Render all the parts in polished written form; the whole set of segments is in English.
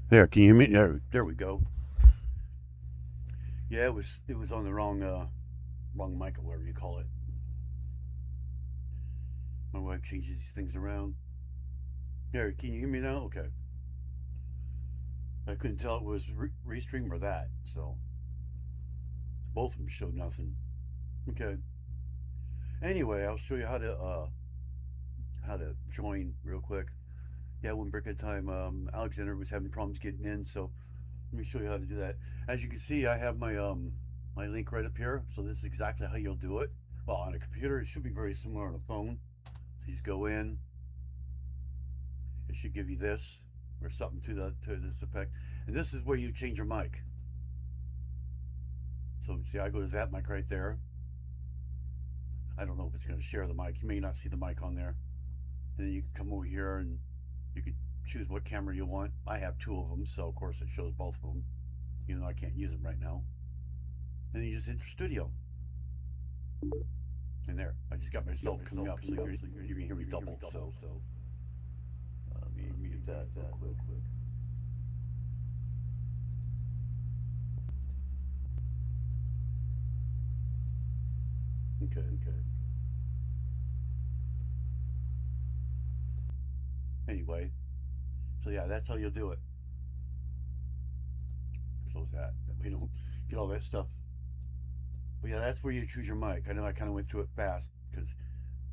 There, can you hear me? There we go. Yeah, it was on the wrong mic or whatever you call it. My wife changes these things around. There, can you hear me now? Okay. I couldn't tell it was restream or that, so both of them showed nothing. Okay. Anyway, I'll show you how to join real quick. Yeah, when Brick at time, Alexander was having problems getting in, so let me show you how to do that. As you can see, I have my link right up here. So this is exactly how you'll do it. Well, on a computer, it should be very similar on a phone. So you just go in. It should give you this or something to this effect. And this is where you change your mic. So see, I go to that mic right there. I don't know if it's going to share the mic. You may not see the mic on there. And then you can come over here and you can choose what camera you want. I have two of them, so of course it shows both of them, even though I can't use them right now. And then you just hit studio. And there, I just got myself coming up, so you can hear me double. So let me mute that quick. Okay. Anyway, so yeah, that's how you'll do it. Close that. We don't get all that stuff. But yeah, that's where you choose your mic. I know I kind of went through it fast because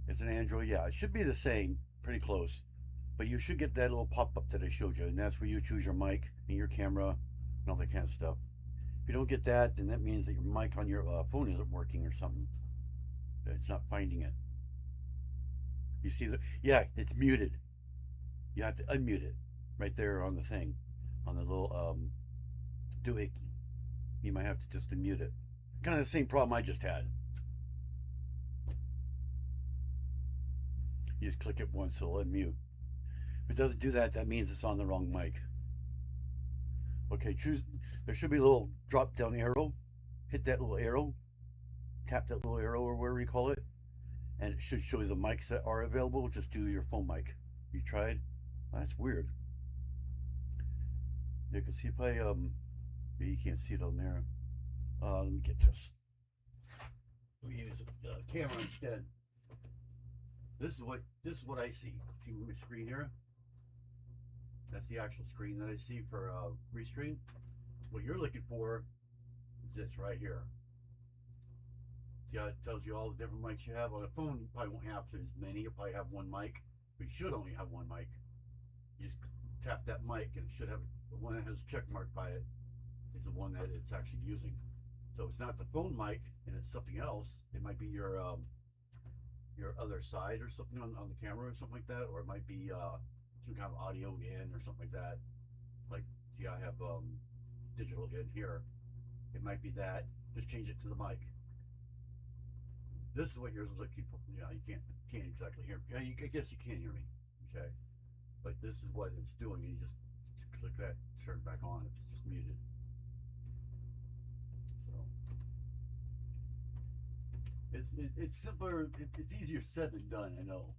it's an Android. Yeah, it should be the same, pretty close. But you should get that little pop-up that I showed you, and that's where you choose your mic and your camera and all that kind of stuff. If you don't get that, then that means that your mic on your phone isn't working or something. It's not finding it. You see the yeah, it's muted. You have to unmute it right there on the thing, on the little doohickey. You might have to just unmute it. Kind of the same problem I just had. You just click it once, it'll unmute. If it doesn't do that, that means it's on the wrong mic. Okay, choose. There should be a little drop down arrow. Hit that little arrow. Tap that little arrow or whatever you call it, and it should show you the mics that are available. Just do your phone mic. You tried? That's weird. You can see if I maybe you can't see it on there. Let me get this. We use a camera instead. This is what I see. See my screen here? That's the actual screen that I see for restream. What you're looking for is this right here. See how it tells you all the different mics you have on a phone. You probably won't have as many. You probably have one mic. But you should only have one mic. You just tap that mic and it should have the one that has a check mark by it is the one that it's actually using. So if it's not the phone mic and it's something else, it might be your other side or something on the camera or something like that, or it might be some kind of audio in or something like that. Like, see, I have digital in here. It might be that. Just change it to the mic. This is what you're looking for. Yeah, you can't exactly hear me. Yeah, I guess you can hear me. Okay, but this is what it's doing. And you just click that, turn it back on if it's just muted. It's simpler. It's easier said than done. I know,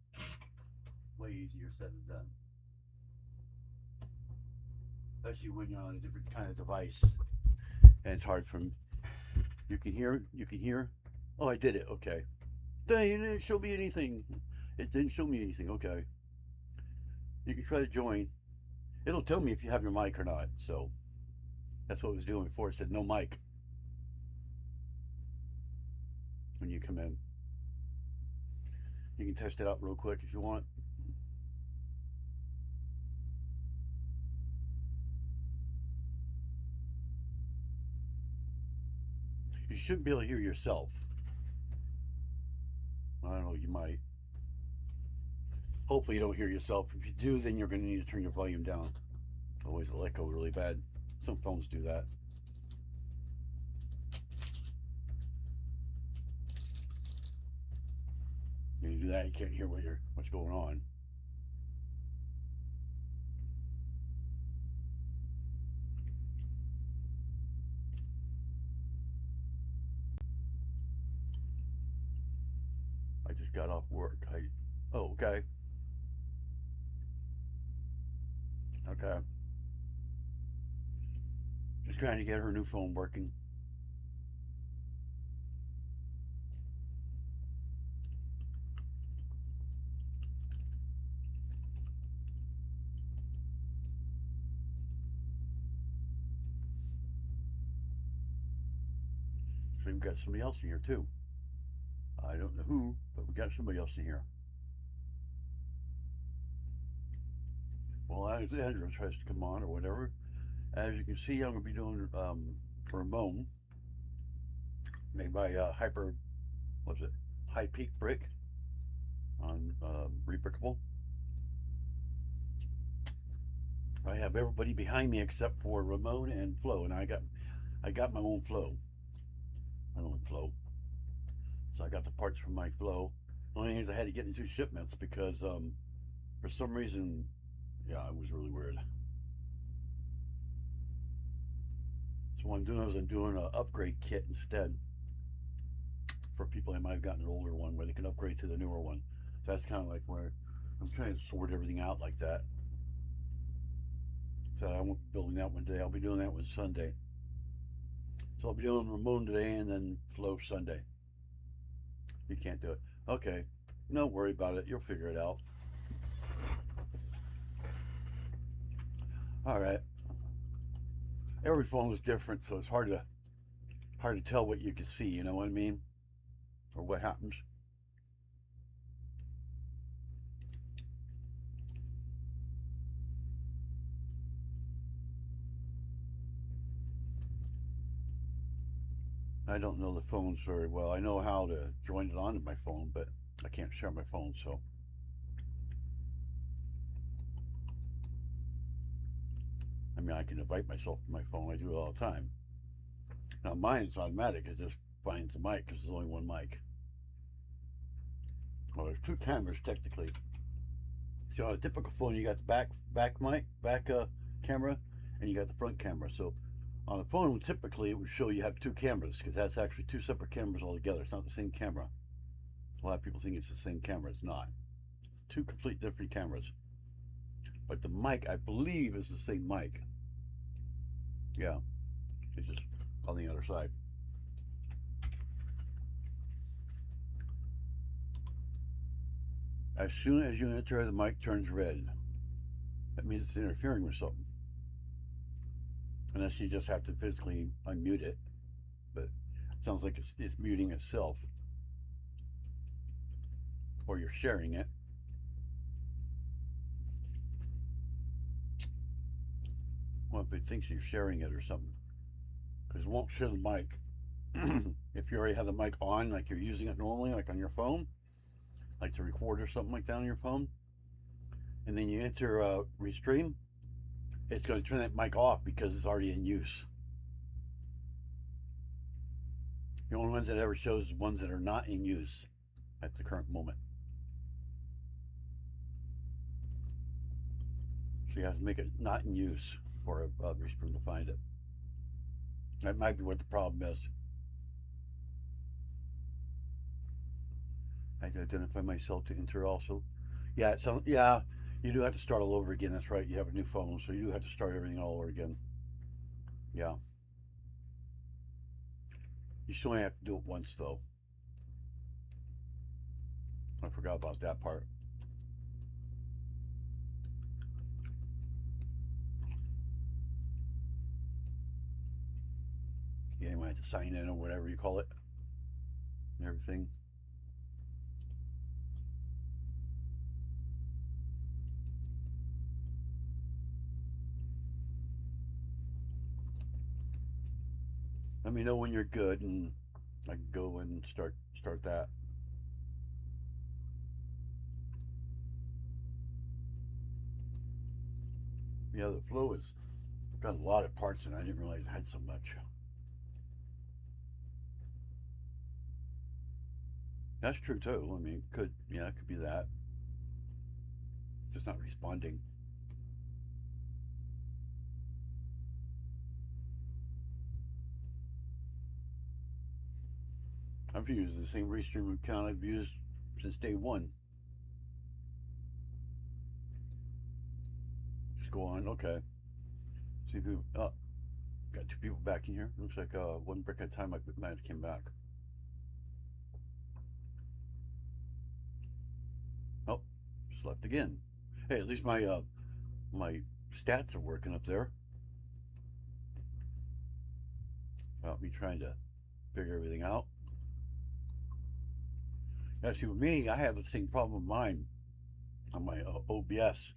way easier said than done. Especially when you're on a different kind of device, and it's hard from. You can hear. You can hear. Oh, I did it. Okay. Dang, it didn't show me anything. It didn't show me anything. Okay. You can try to join. It'll tell me if you have your mic or not. So that's what it was doing before. It said no mic when you come in. You can test it out real quick if you want. You shouldn't be able to hear yourself. I don't know, you might. Hopefully you don't hear yourself. If you do, then you're going to need to turn your volume down. Otherwise it'll echo really bad. Some phones do that. When you do that, you can't hear what's going on. I just got off work. Oh, okay. Okay. Just trying to get her new phone working. So we've got somebody else in here too. I don't know who, but we got somebody else in here. Well, Alexandra tries to come on or whatever. As you can see, I'm going to be doing Ramone, made by what's it, HighPeakBricks on REBRICKABLE. I have everybody behind me except for Ramone and Flo, and I got my own flow. So I got the parts from my flow. The only thing is I had to get into shipments because for some reason, yeah, it was really weird. So what I'm doing is I'm doing an upgrade kit instead for people that might have gotten an older one where they can upgrade to the newer one. So that's kind of like where I'm trying to sort everything out like that. So I won't be building that one today. I'll be doing that one Sunday. So I'll be doing Ramone today and then Flo Sunday. You can't do it. Okay. Don't worry about it. You'll figure it out. All right. Every phone is different, so it's hard to tell what you can see. You know what I mean, or what happens. I don't know the phones very well. I know how to join it onto my phone, but I can't share my phone, so. I mean, I can invite myself to my phone. I do it all the time. Now mine is automatic. It just finds the mic because there's only one mic. Well, there's two cameras technically. See, on a typical phone, you got the back mic, camera, and you got the front camera. So on a phone, typically it would show you have two cameras because that's actually two separate cameras altogether. It's not the same camera. A lot of people think it's the same camera. It's not. It's two complete different cameras. But the mic, I believe, is the same mic. Yeah, it's just on the other side. As soon as you enter, the mic turns red. That means it's interfering with something. Unless you just have to physically unmute it. But it sounds like it's muting itself. Or you're sharing it. Well, if it thinks you're sharing it or something. Because it won't share the mic. If you already have the mic on, like you're using it normally, like on your phone, like to record or something like that on your phone, and then you enter Restream, it's going to turn that mic off because it's already in use. The only ones that ever shows is ones that are not in use at the current moment. So you have to make it not in use for a Restream to find it. That might be what the problem is. I had to identify myself to enter also. Yeah, yeah, you do have to start all over again. That's right. You have a new phone, so you do have to start everything all over again. Yeah. You still only have to do it once, though. I forgot about that part. Yeah, you might have to sign in or whatever you call it and everything. Let me know when you're good, and I can go and start that. Yeah, the flow has got a lot of parts, and I didn't realize it had so much. That's true too. I mean, it could be that. Just not responding. I've used the same Restream account I've used since day one. let's go on. Okay. See if we, got two people back in here. Looks like one brick at a time. I might have came back. Oh, slept again. Hey, at least my my stats are working up there. About me trying to figure everything out. Yeah, see, with me, I have the same problem with mine on my OBS.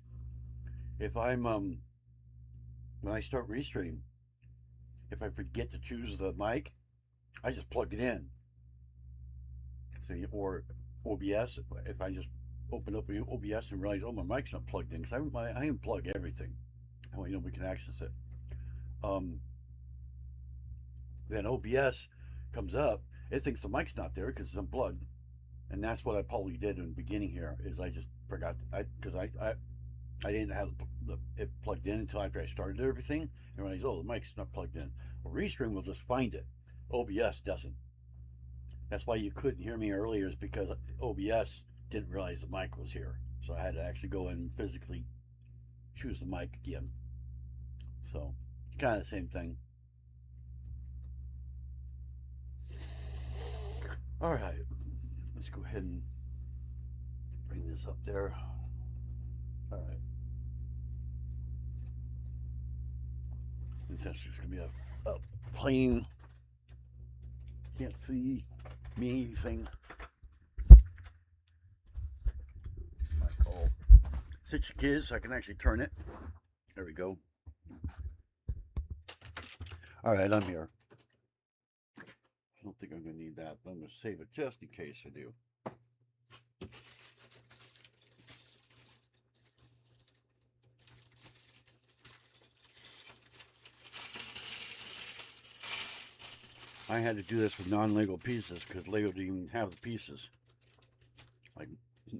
If I'm when I start restream, if I forget to choose the mic, I just plug it in. See, or OBS, if I just open up OBS and realize, oh, my mic's not plugged in, because I unplug everything. That way nobody can access it. Then OBS comes up, it thinks the mic's not there because it's unplugged. And that's what I probably did in the beginning here, is I just forgot, because I didn't have it plugged in until after I started everything, and realized, oh, the mic's not plugged in. Well, Restream will just find it. OBS doesn't. That's why you couldn't hear me earlier, is because OBS didn't realize the mic was here. So I had to actually go in and physically choose the mic again. So, kind of the same thing. All right, let's go ahead and bring this up there. All right. It's just gonna be a plain, can't see me thing. Sit your kids so I can actually turn it. There we go. All right, I'm here. I don't think I'm going to need that, but I'm going to save it just in case I do. I had to do this with non-Lego pieces because Lego didn't even have the pieces. Like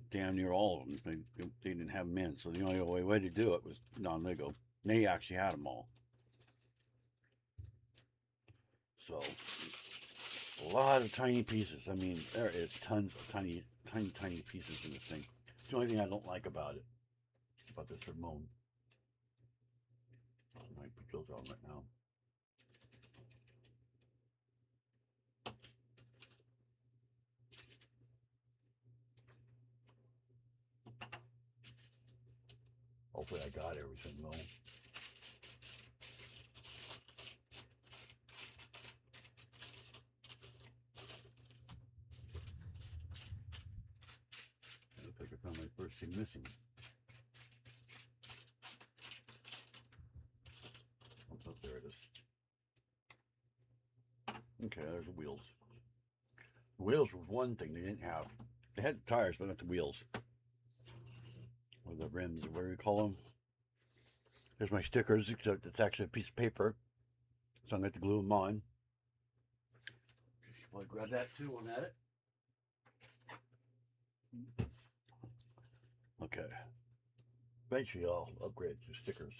damn near all of them. They didn't have them in, so the only way to do it was non-Lego. They actually had them all. So a lot of tiny pieces. I mean, there is tons of tiny pieces in this thing. It's the only thing I don't like about it, about this Ramone. I might put those on right now. Hopefully I got everything though. It looks like I found my first thing missing. Oh, there it is. Okay, there's the wheels. The wheels was one thing they didn't have. They had the tires, but not the wheels. Or the rims, or whatever you call them. There's my stickers, except it's actually a piece of paper. So I'm going to glue them on. I'll grab that too on at it. Okay. Eventually I'll upgrade to stickers.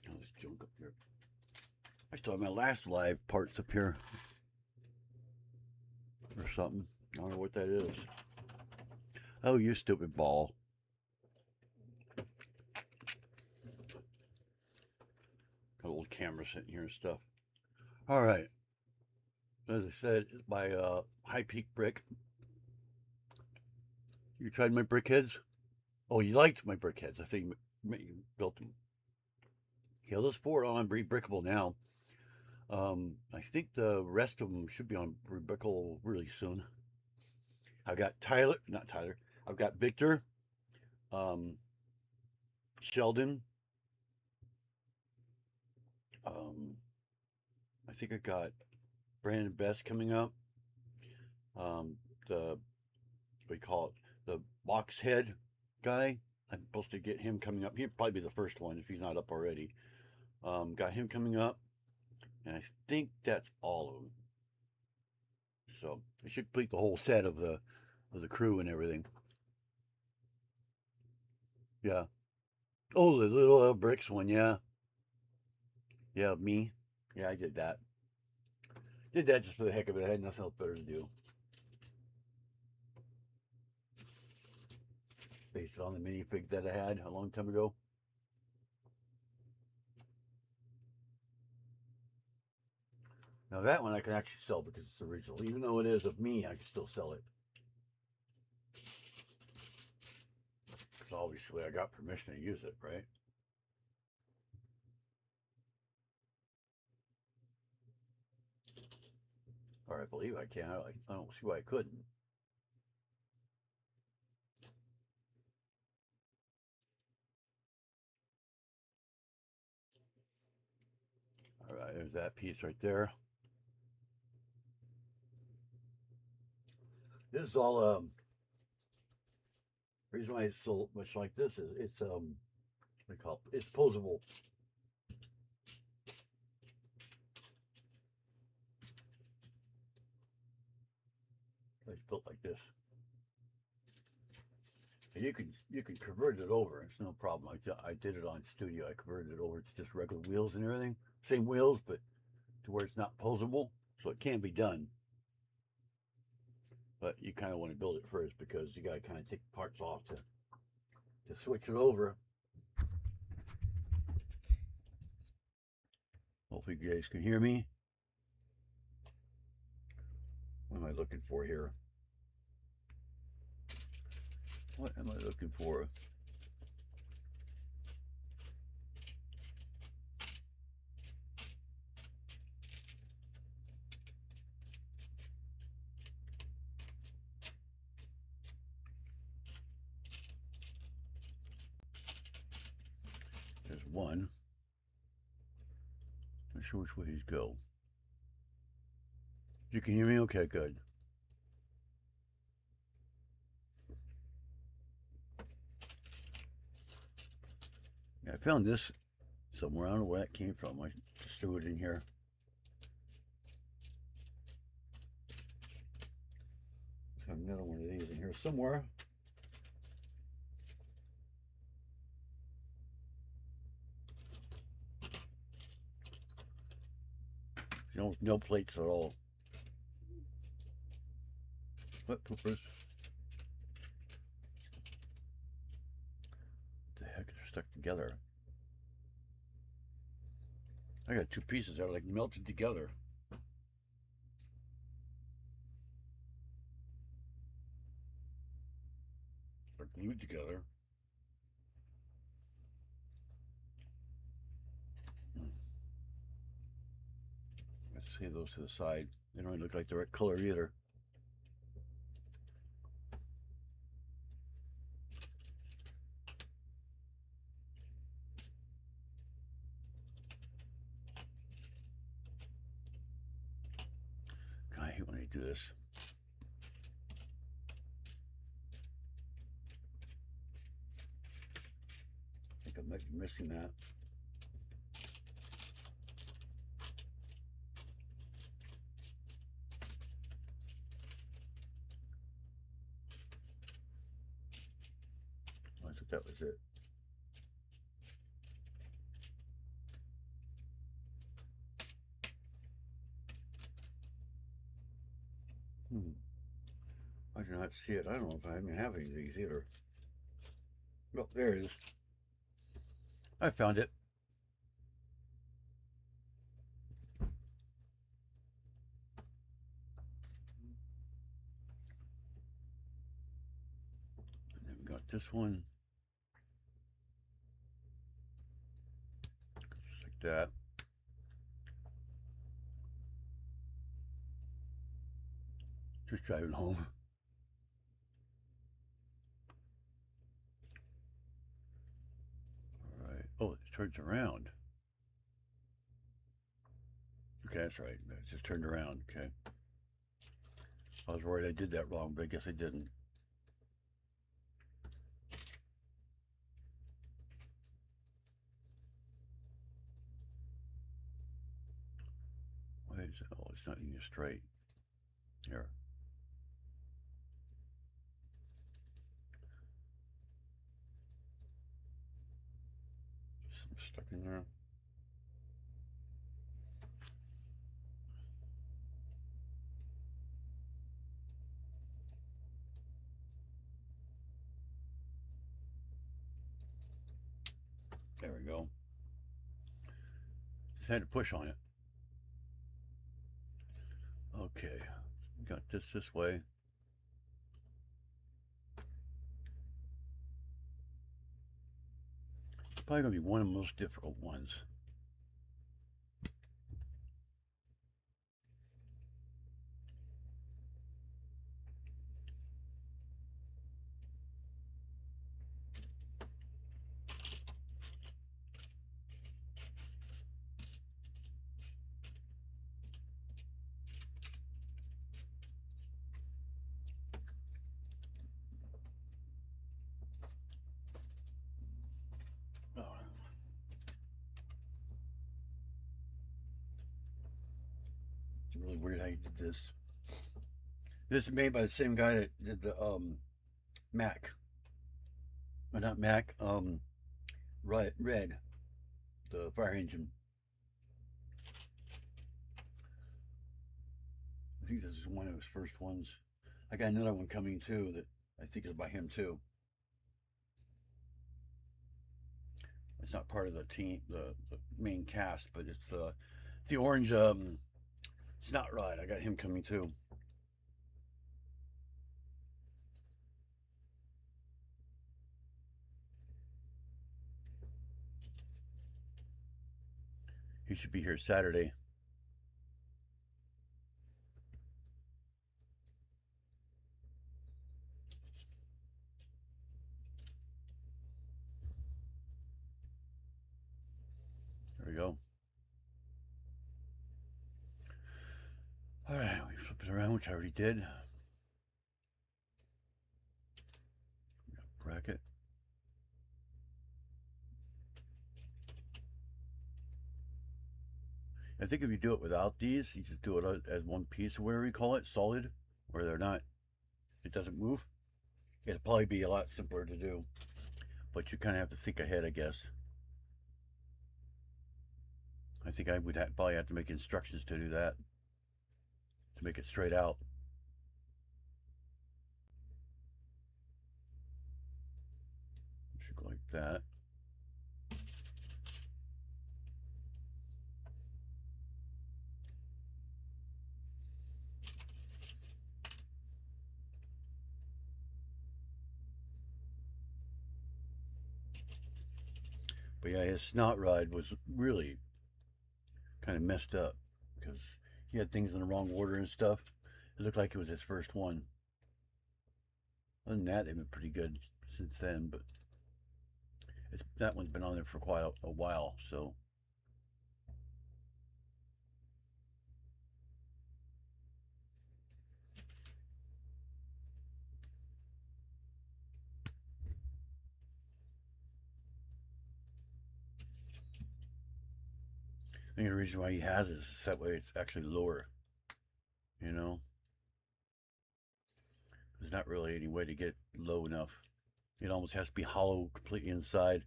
Oh, there's junk up here. I still have my last live parts up here. Or something. I don't know what that is. Oh, you stupid ball. Got old camera sitting here and stuff. All right. As I said, it's by HighPeakBricks. You tried my brickheads? Oh, you liked my brickheads. I think you built them. Yeah, those 4 are on REBRICKABLE now. I think the rest of them should be on REBRICKABLE really soon. I've got I've got Victor, Sheldon. I think I got Brandon Best coming up. What do you call it? The box head guy. I'm supposed to get him coming up. He'll probably be the first one if he's not up already. Got him coming up. And I think that's all of them. So I should complete the whole set of the crew and everything. Yeah. Oh, the little bricks one, yeah. Yeah, me. Yeah, I did that. Did that just for the heck of it. I had nothing else better to do. based it on the minifig that I had a long time ago. Now that one I can actually sell because it's original. Even though it is of me, I can still sell it. Because obviously I got permission to use it, right? Or I believe I can. I don't see why I couldn't. All right, there's that piece right there. This is all the reason why it's so much like this is it's what do you call it? It's posable. It's built like this. And you can convert it over. It's no problem. I did it on Studio. I converted it over to just regular wheels and everything. Same wheels, but to where it's not posable. So it can be done. But you kind of want to build it first because you got to kind of take parts off to switch it over. Hopefully you guys can hear me. What am I looking for here? What am I looking for? There's one. Not sure which way he's go. You can hear me? Okay, good. Yeah, I found this somewhere. I don't know where that came from. I just threw it in here. There's another one of these in here somewhere. No plates at all. What poopers? What the heck? They're stuck together. I got two pieces that are like melted together. They're glued together. Let's see those to the side. They don't look like the right color either. God, I hate when they do this. I think I might be missing that. I thought that was it. I do not see it. I don't know if I even have any of these either. Oh, there it is. I found it. And then we got this one. Just like that. Just driving home. All right. Oh, it turns around. Okay, that's right. It just turned around. Okay. I was worried I did that wrong, but I guess I didn't. Why is it? Oh, it's not even straight. Here. Something stuck in there. we go. Just had to push on it. Okay, got this way. It's probably gonna be one of the most difficult ones. It's really weird how you did this. This is made by the same guy that did the Mac. Or not Mac, Red, the fire engine. I think this is one of his first ones. I got another one coming too that I think is by him too. It's not part of the team, the main cast, but it's the orange snot rod. I got him coming too. He should be here Saturday. There we go. All right, we flip it around, which I already did. Bracket. I think if you do it without these, you just do it as one piece or whatever you call it, solid, where they're not, it doesn't move. It'd probably be a lot simpler to do, but you kind of have to think ahead, I guess. I think I would probably have to make instructions to do that, to make it straight out. Should go like that. But yeah, his snot rod was really kind of messed up because he had things in the wrong order and stuff. It looked like it was his first one. Other than that, they've been pretty good since then, but that one's been on there for quite a while, so. I think the reason why he has it is that way it's actually lower, you know? There's not really any way to get low enough. It almost has to be hollow completely inside.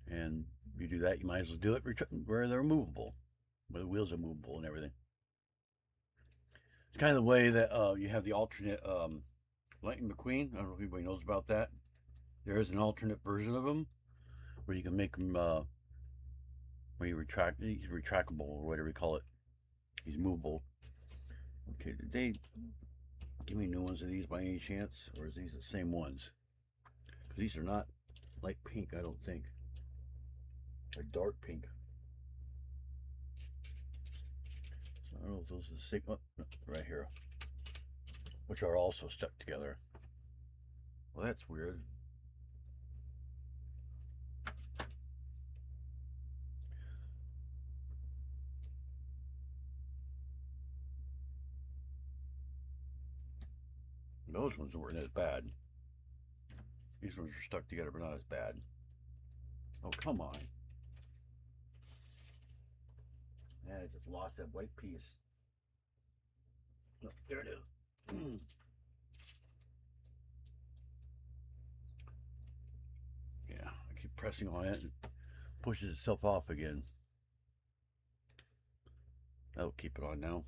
And if you do that, you might as well do it where they're movable, where the wheels are movable and everything. It's kind of the way that you have the alternate Lightning McQueen. I don't know if anybody knows about that. There is an alternate version of them where you can make them where you he's retractable or whatever you call it. He's movable. Okay, did they give me new ones of these by any chance, or is these the same ones? Because these are not light pink, I don't think. They're dark pink. So I don't know if those are the same. Oh, right here, which are also stuck together. Well, that's weird. Those ones weren't as bad. These ones are stuck together, but not as bad. Oh, come on. Yeah, I just lost that white piece. Oh, there it is. Yeah, I keep pressing on it and it pushes itself off again. That'll keep it on now.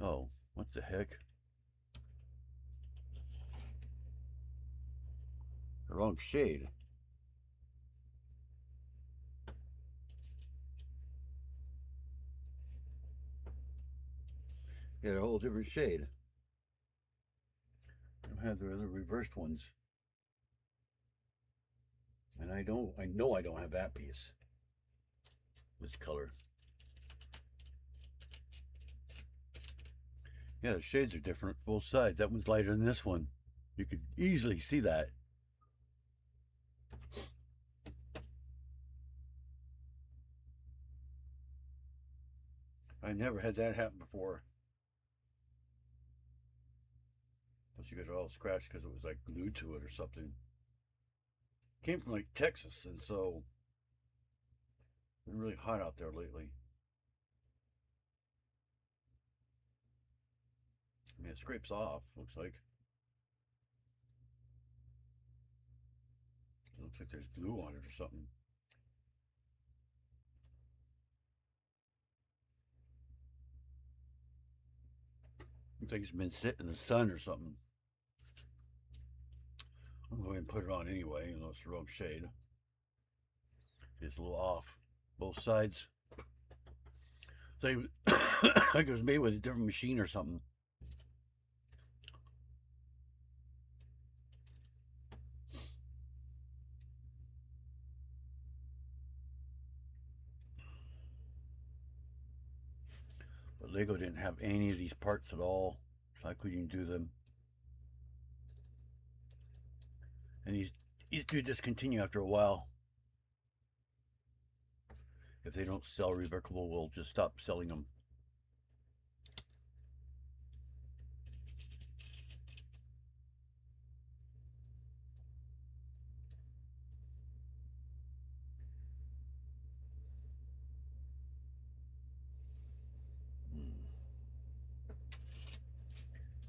Oh, what the heck? They're wrong shade. Yeah, a whole different shade. I don't have the other reversed ones. And I know I don't have that piece. This color. Yeah, the shades are different, both sides. That one's lighter than this one. You could easily see that. I never had that happen before. Plus you guys are all scratched because it was like glued to it or something. Came from like Texas, and so it's been really hot out there lately. I mean, it scrapes off, looks like. It looks like there's glue on it or something. Looks like it's been sitting in the sun or something. I'm going to go ahead and put it on anyway, even though it's the wrong shade. It's a little off, both sides. So like it was made with a different machine or something. But Lego didn't have any of these parts at all, so I couldn't even do them. And these do discontinue after a while. If they don't sell Rebrickable, we'll just stop selling them.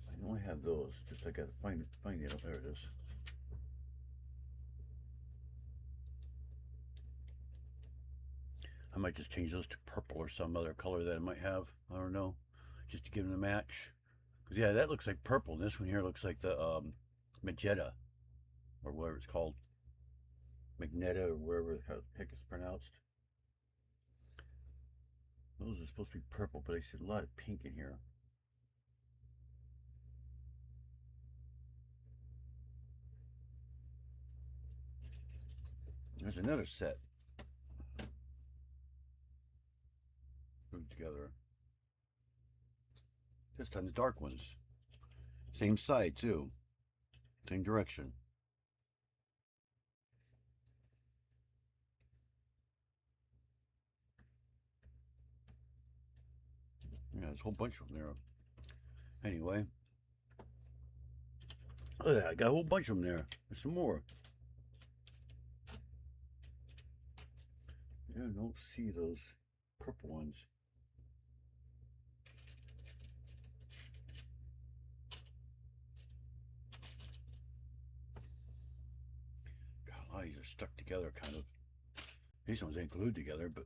I know I have those, just I gotta find it. Oh, there it is. I might just change those to purple or some other color that I might have. I don't know, just to give them a match. Because yeah, that looks like purple. And this one here looks like the magenta, or whatever it's called, magneta, or wherever the heck it's pronounced. Those are supposed to be purple, but I see a lot of pink in here. There's another set put together. This time the dark ones. Same side too. Same direction. Yeah, there's a whole bunch of them there. Anyway. Oh yeah, I got a whole bunch of them there. There's some more. Yeah, I don't see those purple ones. God, a lot of these are stuck together, kind of. These ones ain't glued together, but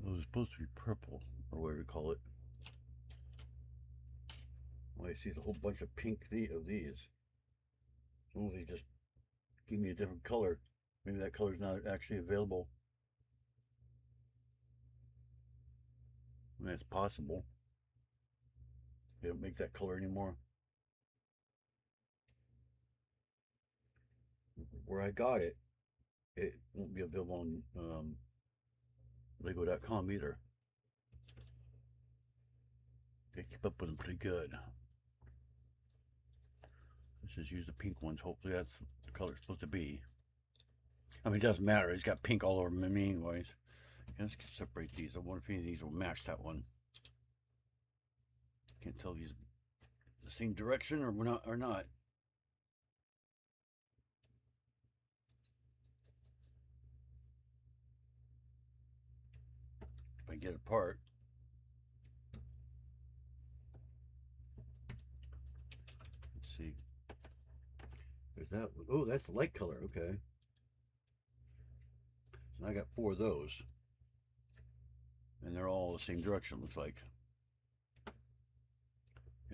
those are supposed to be purple, or whatever you call it. Well, I see a whole bunch of pink of these. Oh, they just give me a different color. Maybe that color's not actually available. I mean, it's possible. They don't make that color anymore. Where I got it, it won't be available on Lego.com either. They keep up with them pretty good. Let's just use the pink ones. Hopefully that's the color it's supposed to be. I mean, it doesn't matter. It's got pink all over them anyways. Yeah, let's separate these. I wonder if any of these will match that one. Can't tell if these the same direction or not. If I get it apart. Let's see. There's that one. Oh, that's the light color. Okay. So I got 4 of those. And they're all the same direction, looks like.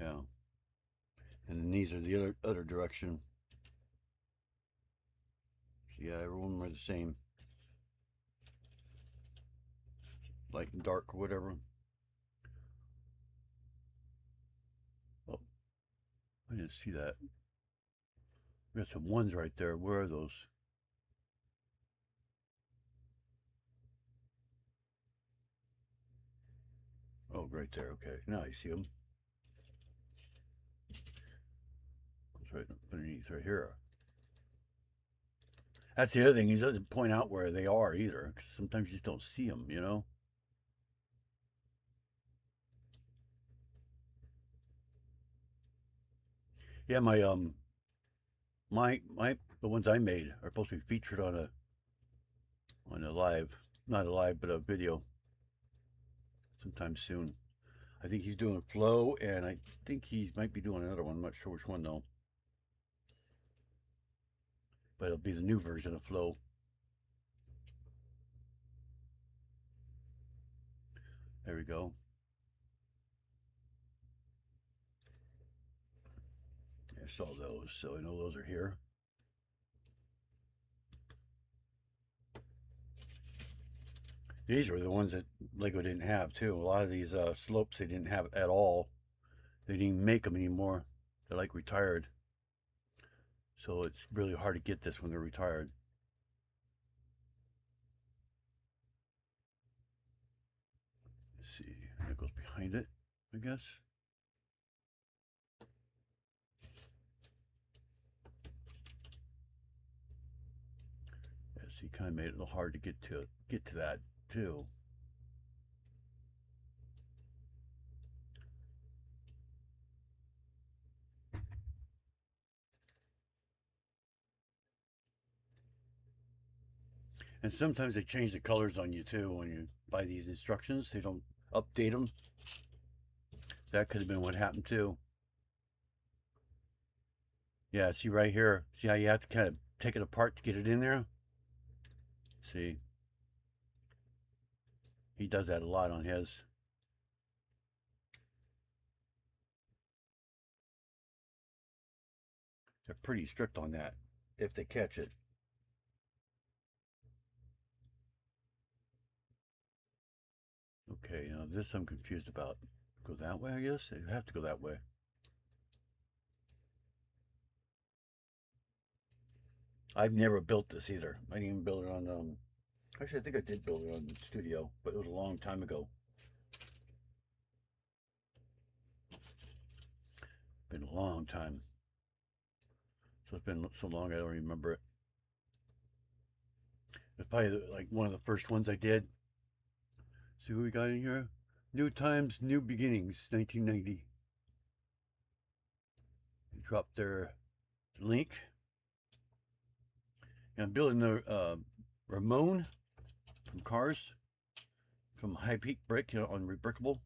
Yeah. And then these are the other direction. So yeah, everyone are the same. Light and dark or whatever. Oh, I didn't see that. We got some ones right there. Where are those? Oh, right there. Okay, now I see them. Goes right underneath, right here. That's the other thing. He doesn't point out where they are either. Sometimes you just don't see them, you know. Yeah, my the ones I made are supposed to be featured on a live, not a live, but a video sometime soon. I think he's doing Flow, and I think he might be doing another one. I'm not sure which one though. But it'll be the new version of Flow. There we go. I saw those, so I know those are here. These were the ones that Lego didn't have too. A lot of these slopes they didn't have at all. They didn't even make them anymore. They're like retired. So it's really hard to get this when they're retired. Let's see, that goes behind it, I guess. Yes, he kind of made it a little hard to get to that too. And sometimes they change the colors on you too when you buy these instructions. They don't update them. That could have been what happened too. Yeah, see right here. See how you have to kind of take it apart to get it in there? See? He does that a lot on his. They're pretty strict on that if they catch it. Okay, now this I'm confused about. Go that way, I guess? They have to go that way. I've never built this either. I didn't even build it on, actually I think I did build it on the studio, but it was a long time ago. Been a long time. So it's been so long I don't remember it. It's probably like one of the first ones I did. See who we got in here? New Times, New Beginnings, 1990. They dropped their link. And I'm building the Ramone from Cars, from HighPeakBricks, you know, on REBRICKABLE.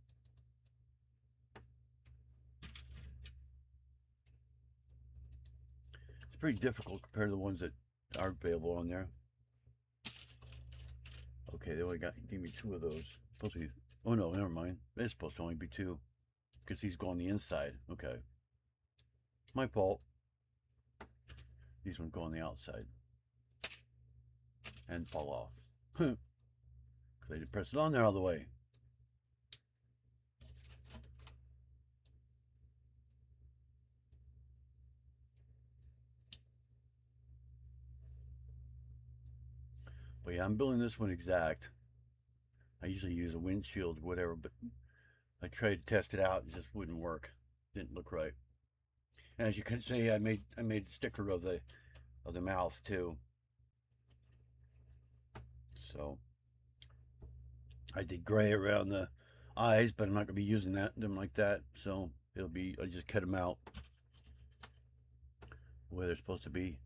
It's pretty difficult compared to the ones that are available on there. Okay, they only gave me 2 of those. Supposed to be, oh no, never mind. It's supposed to only be 2 because these go on the inside. Okay, my fault. These ones go on the outside and fall off because I didn't press it on there all the way. But yeah, I'm building this one exact. I usually use a windshield, whatever, but I tried to test it out. It just wouldn't work. Didn't look right. And as you can see, I made a sticker of the mouth too. So I did gray around the eyes, but I'm not gonna be using them like that. So it'll be, I just cut them out the way they're supposed to be.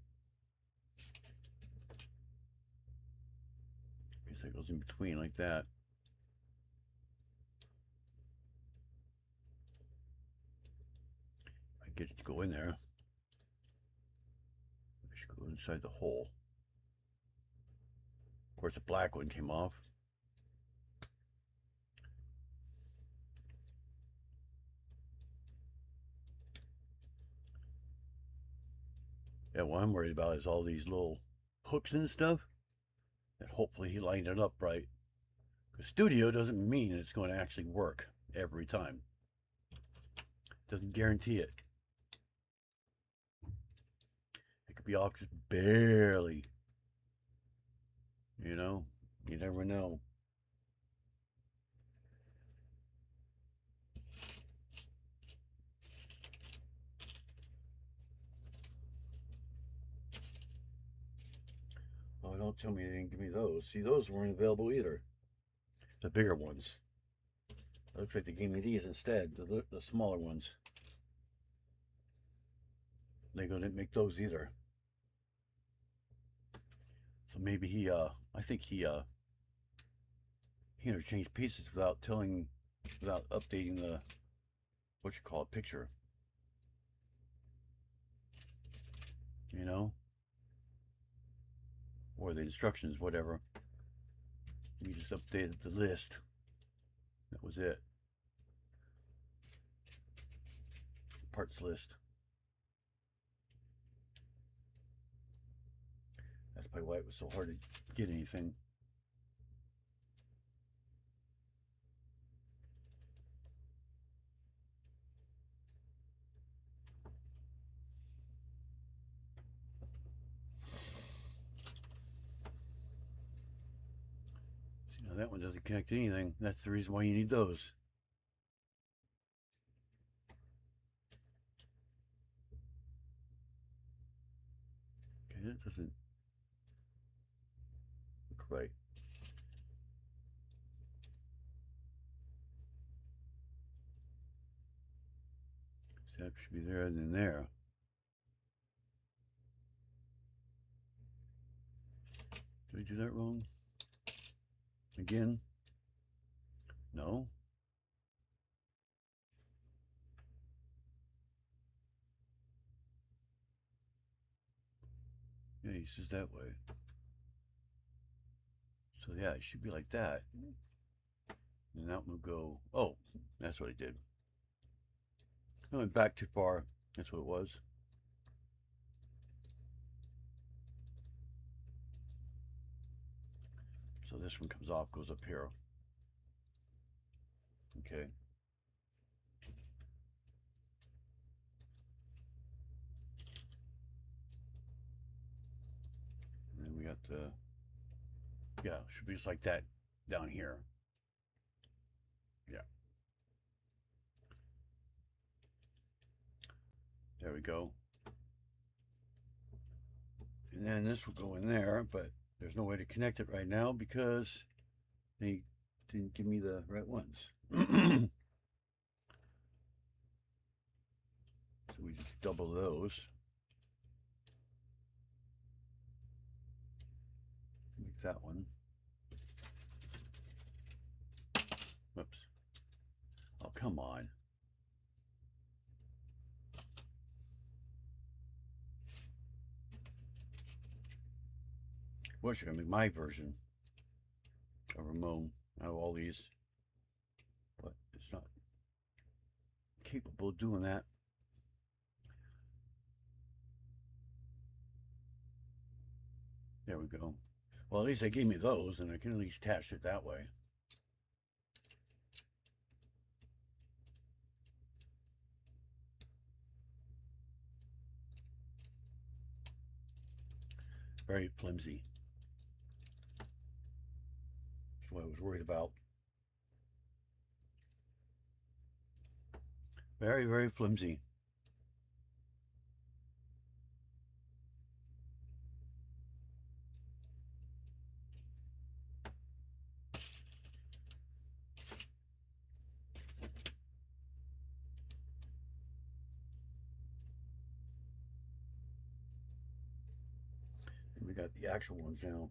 I guess that goes in between like that. I get it to go in there. I should go inside the hole. Of course, the black one came off. Yeah, what I'm worried about is all these little hooks and stuff. That hopefully he lined it up right. Because studio doesn't mean it's going to actually work every time. Doesn't guarantee it. It could be off just barely. You know, you never know. Oh, don't tell me they didn't give me those. See, those weren't available either. The bigger ones. It looks like they gave me these instead, the smaller ones. Lego didn't make those either. So maybe he, I think he interchanged pieces without updating the, what you call it, picture. You know? Or the instructions, whatever. You just updated the list. That was it. Parts list. That's probably why it was so hard to get anything. See, now that one doesn't connect to anything. That's the reason why you need those. Okay, that doesn't look right. So that should be there and then there. Did I do that wrong? Again? No. Yeah, he says that way. So yeah, it should be like that. And that one will go, oh, that's what I did. I went back too far. That's what it was. So this one comes off, goes up here. Okay. And then we got the, yeah, should be just like that down here. Yeah. There we go. And then this will go in there, but there's no way to connect it right now because they didn't give me the right ones. So we just double those. Make that one. Whoops. Oh, come on. Well, should I make my version of Ramone out of all these? But it's not capable of doing that. There we go. Well, at least they gave me those, and I can at least attach it that way. Very flimsy. That's what I was worried about. Very, very flimsy. And we got the actual ones now.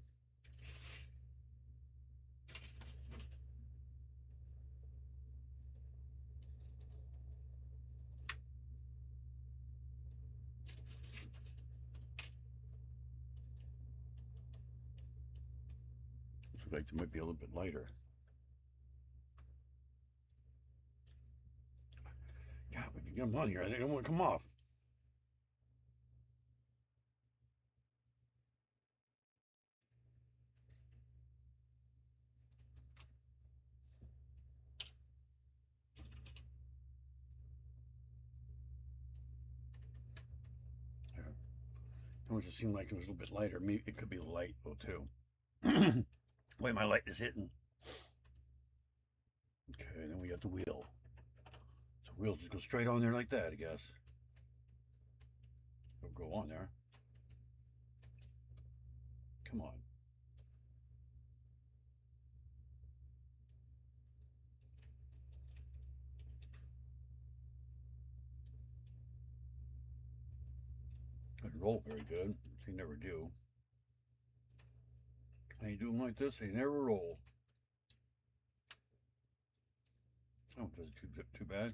Looks like they might be a little bit lighter. God, when you get them on here, they don't want to come off. cameras, it seemed like it was a little bit lighter. Maybe it could be the light though too. Way my light is hitting. Okay, then we got the wheel. So the wheel just goes straight on there like that, I guess. It'll go on there. Come on. Doesn't roll very good, which they never do. And you do them like this, they never roll. Oh, it doesn't too bad.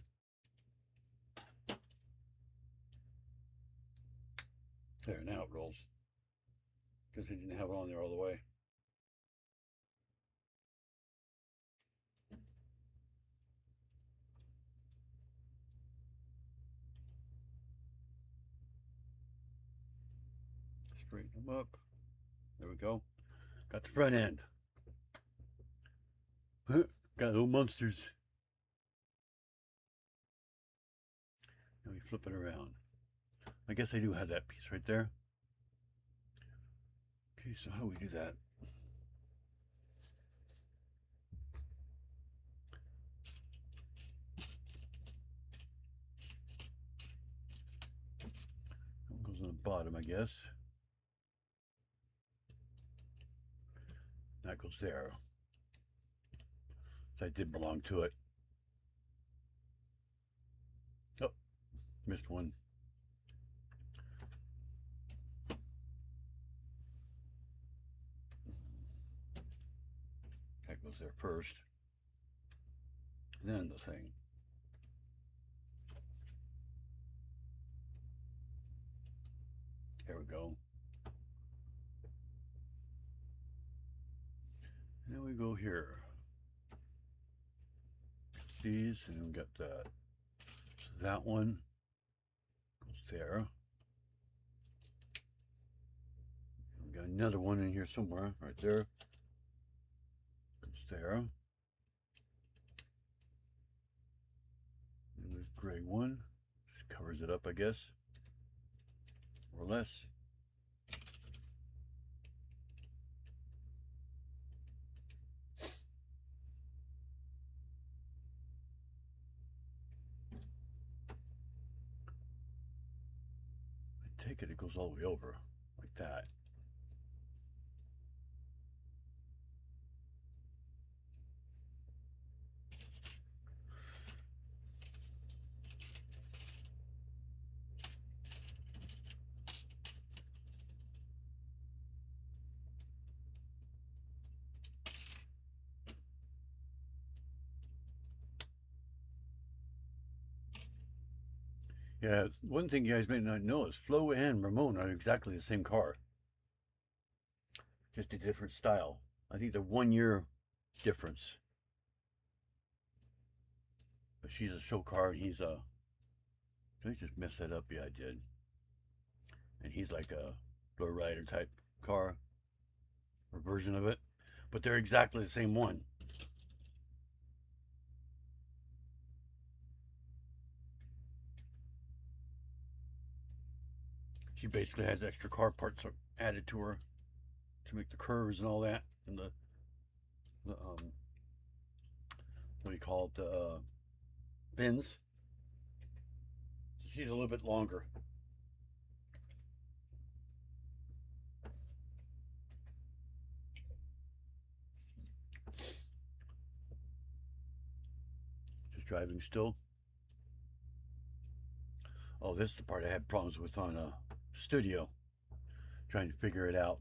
There, now it rolls. Because they didn't have it on there all the way. Straighten them up. There we go. Got the front end. Got little monsters. Now we flip it around. I guess I do have that piece right there. Okay, so how do we do that? That goes on the bottom, I guess. That goes there. That did belong to it. Oh, missed one. That goes there first. And then the thing. There we go. And then we go here. These, and we got that. So that one goes there. And we got another one in here somewhere, right there. Goes there. And the gray one just covers it up, I guess, more or less. Take it, it goes all the way over like that. Yeah, one thing you guys may not know is Flo and Ramone are exactly the same car. Just a different style. I think they're 1 year difference. But she's a show car and he's a... Did I just mess that up? Yeah, I did. And he's like a lowrider type car. Or version of it. But they're exactly the same one. She basically has extra car parts added to her to make the curves and all that, and the what do you call it, the fins. She's a little bit longer. Just driving still. Oh, this is the part I had problems with on Studio, trying to figure it out.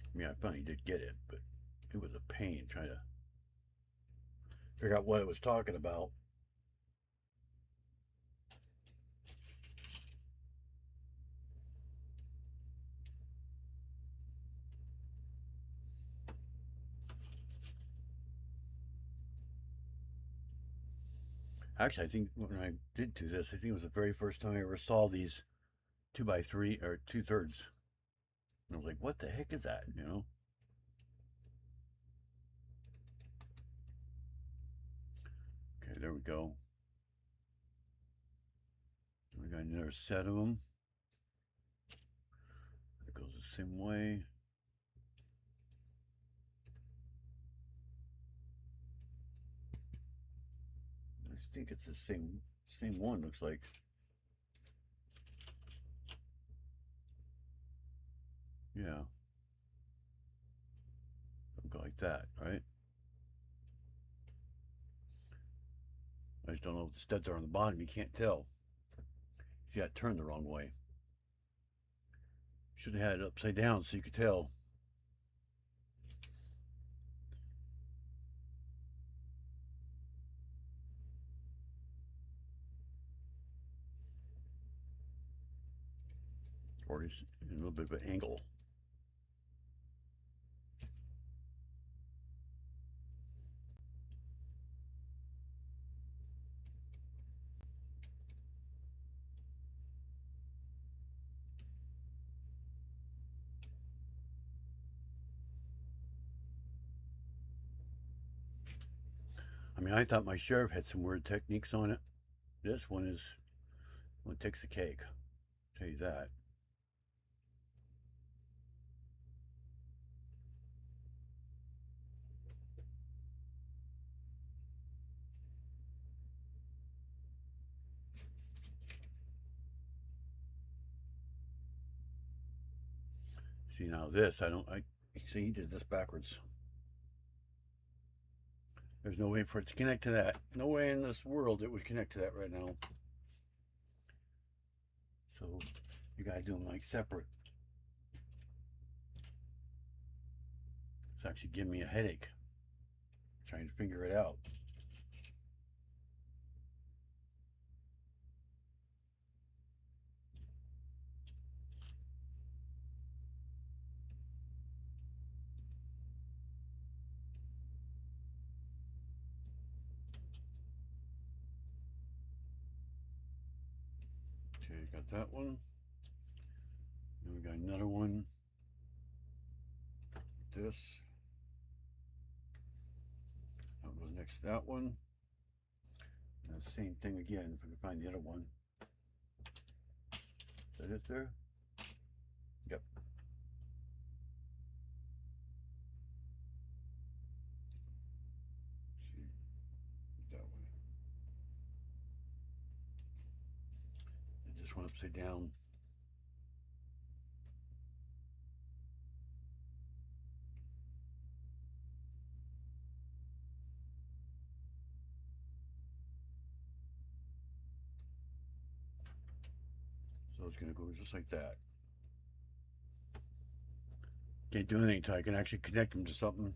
I mean, I finally did get it, but it was a pain trying to figure out what it was talking about. Actually, I think when I did do this, I think it was the very first time I ever saw these 2x3 or 2/3. I was like, what the heck is that, you know? Okay, there we go. We got another set of them. It goes the same way. I think it's the same one, looks like. Yeah. It'll go like that, right? I just don't know if the studs are on the bottom. You can't tell. You got it turned the wrong way. Should have had it upside down so you could tell. Or he's in a little bit of an angle. I mean, I thought my sheriff had some weird techniques on it. This one takes the cake. I'll tell you that. See, now this, I see he did this backwards. There's no way for it to connect to that. No way in this world it would connect to that right now. So you gotta do them like separate. It's actually giving me a headache trying to figure it out. Okay, got that one. Then we got another one. This. That goes next to that one. And the same thing again, if I can find the other one. Is that it there? Yep. See, that way. It just went upside down. So it's going to go just like that. Can't do anything until I can actually connect them to something.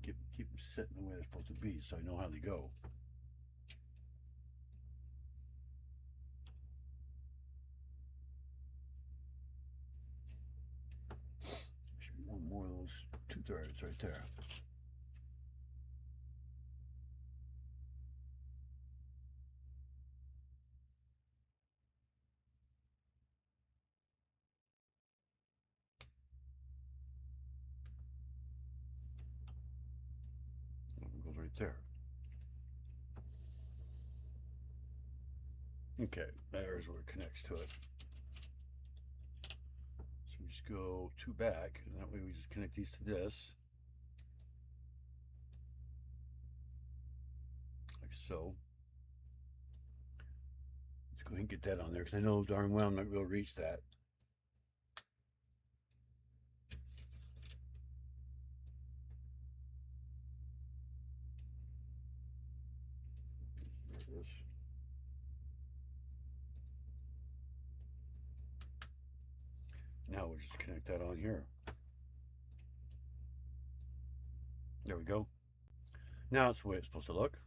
Keep them sitting the way they're supposed to be so I know how they go. Should be one more of those 2/3 right there. It goes right there. Okay, there's where it connects to it. So we just go 2 back, and that way we just connect these to this. Like so. Let's go ahead and get that on there, because I know darn well I'm not going to reach that. There it is. Now we'll just connect that on here. There we go. Now it's the way it's supposed to look.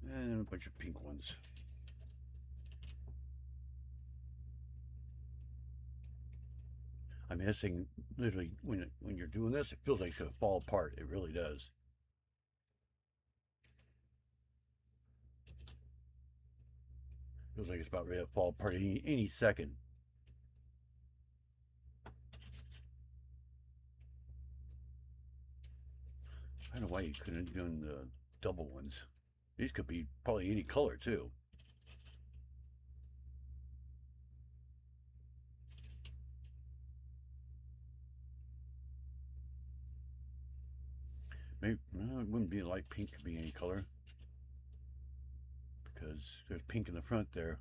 And a bunch of pink ones. I mean, this thing literally, when you're doing this, it feels like it's going to fall apart. It really does. Feels like it's about ready to fall apart any second. I don't know why you couldn't have done the double ones. These could be probably any color too. Maybe it wouldn't be light pink, could be any color. Because there's pink in the front there.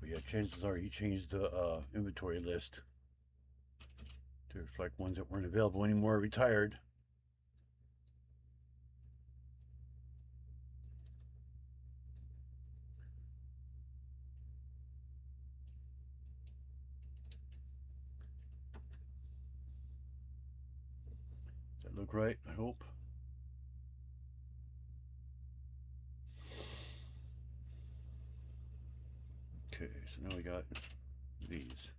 But yeah, chances are he changed the inventory list to reflect ones that weren't available anymore, retired. Does that look right? I hope. Okay, so now we got these.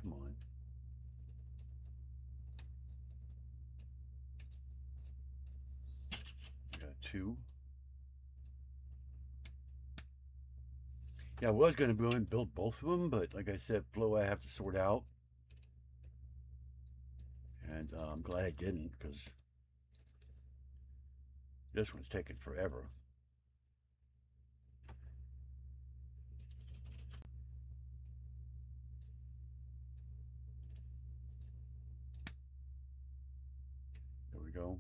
Come on. We got two. Yeah, I was going to build both of them, but like I said, flow I have to sort out. And I'm glad I didn't, because this one's taking forever. There we go.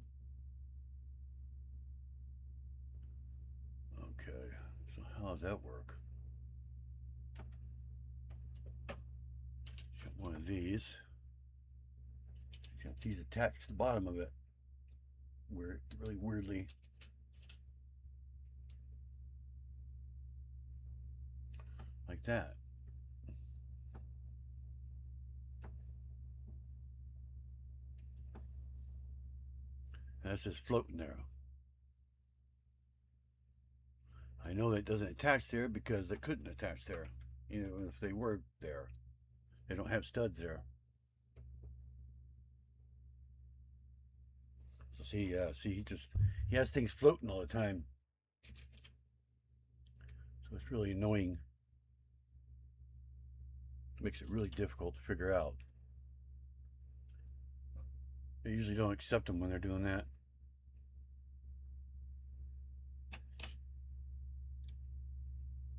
Okay, so how does that work? Got one of these. Got these attached to the bottom of it. Really weirdly. Like that. And that's just floating there. I know that it doesn't attach there because they couldn't attach there. You know, if they were there. They don't have studs there. So see, he has things floating all the time. So it's really annoying. It makes it really difficult to figure out. They usually don't accept them when they're doing that.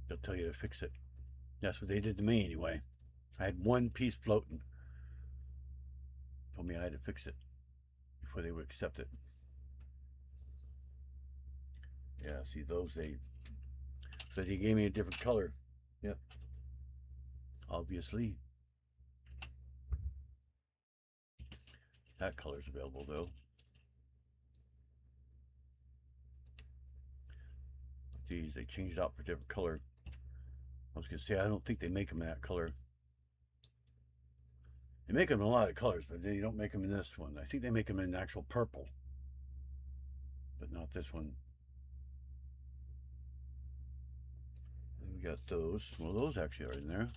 They'll tell you to fix it. That's what they did to me anyway. I had one piece floating. Told me I had to fix it before they would accept it. Yeah, see those, so they gave me a different color. Yep. Obviously. That color's available though. These, they changed out for a different color. I was gonna say, I don't think they make them that color. They make them in a lot of colors, but they don't make them in this one. I think they make them in actual purple, but not this one. And we got those. Well, those actually are in there.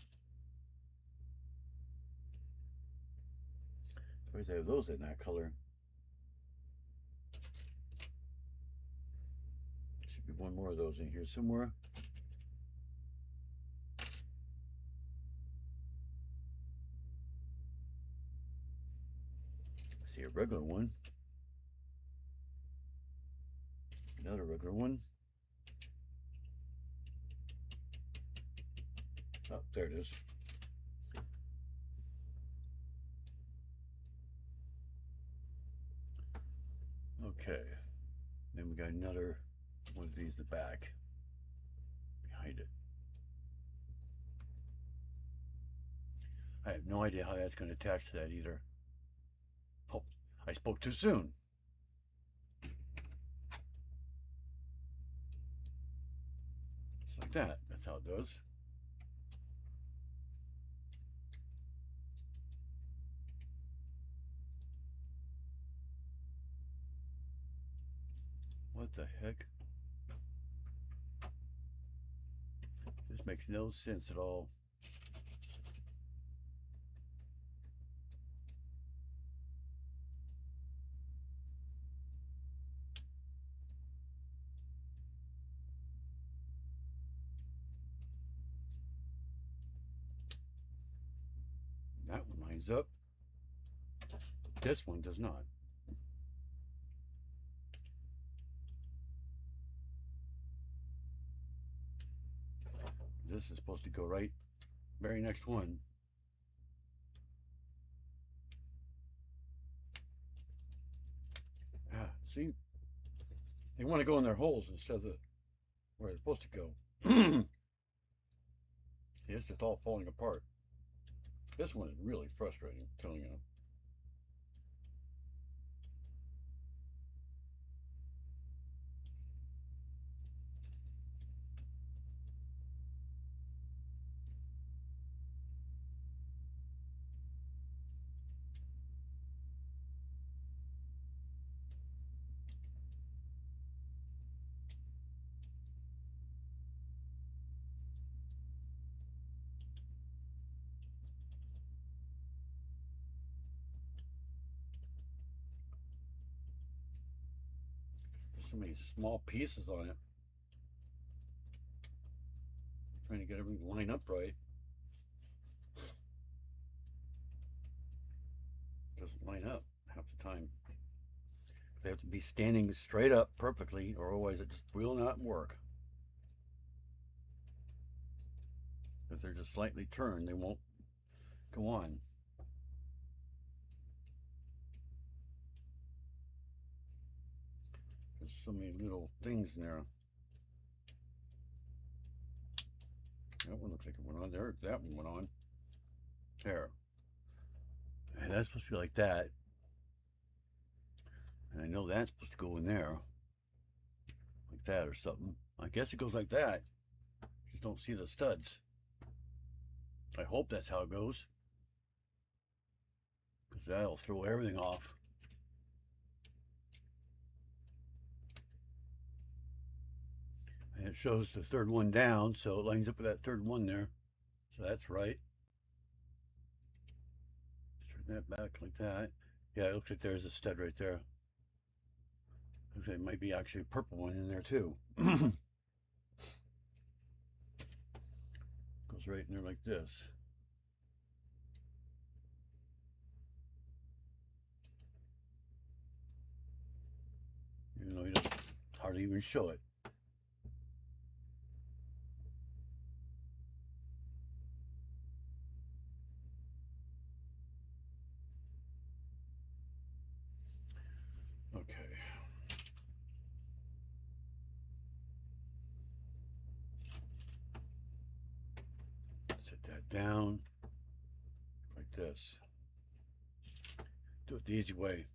Where's they have those in that color? Should be one more of those in here somewhere. I see a regular one. Another regular one. Oh, there it is. Okay. Then we got another one of these in the back behind it. I have no idea how that's going to attach to that either. Oh, I spoke too soon. Just like that. That's how it does. What the heck? This makes no sense at all. That one lines up. This one does not. This is supposed to go right very next one. Ah, see? They want to go in their holes instead of where it's supposed to go. See, it's just all falling apart. This one is really frustrating, I'm telling you. There's so many small pieces on it. I'm trying to get everything lined up right. It doesn't line up half the time. They have to be standing straight up perfectly, or otherwise it just will not work. If they're just slightly turned, they won't go on. There's so many little things in there. That one looks like it went on there. That one went on. There. And that's supposed to be like that. And I know that's supposed to go in there. Like that or something. I guess it goes like that. Just don't see the studs. I hope that's how it goes. Because that'll throw everything off. And it shows the third one down, so it lines up with that third one there. So that's right. Turn that back like that. Yeah, it looks like there's a stud right there. Looks like it might be actually a purple one in there too. Goes right in there like this. Even though he doesn't hardly even show it. Okay. Set that down like this. Do it the easy way.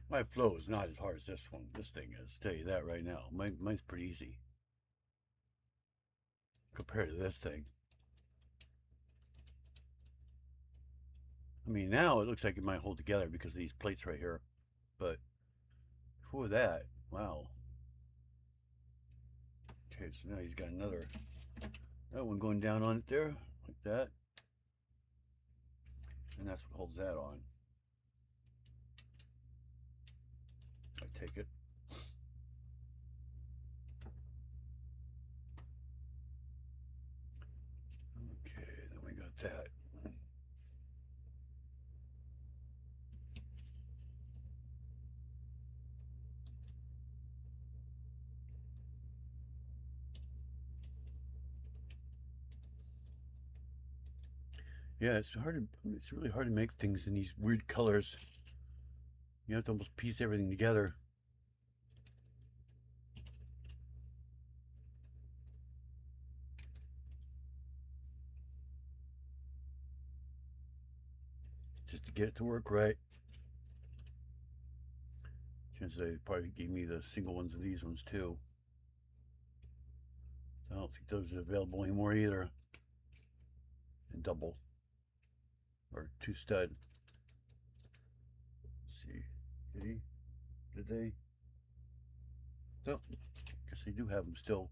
My flow is not as hard as this one. This thing is. Tell you that right now. Mine's pretty easy compared to this thing. I mean, now it looks like it might hold together because of these plates right here. But before that, wow. Okay, so now he's got that one going down on it there, like that. And that's what holds that on. I take it. Okay, then we got that. Yeah, it's really hard to make things in these weird colors. You have to almost piece everything together. Just to get it to work right. Chances they probably gave me the single ones of these ones too. I don't think those are available anymore either. And double. Or two stud. Let's see. Did he? Did they? No. Guess they do have them still.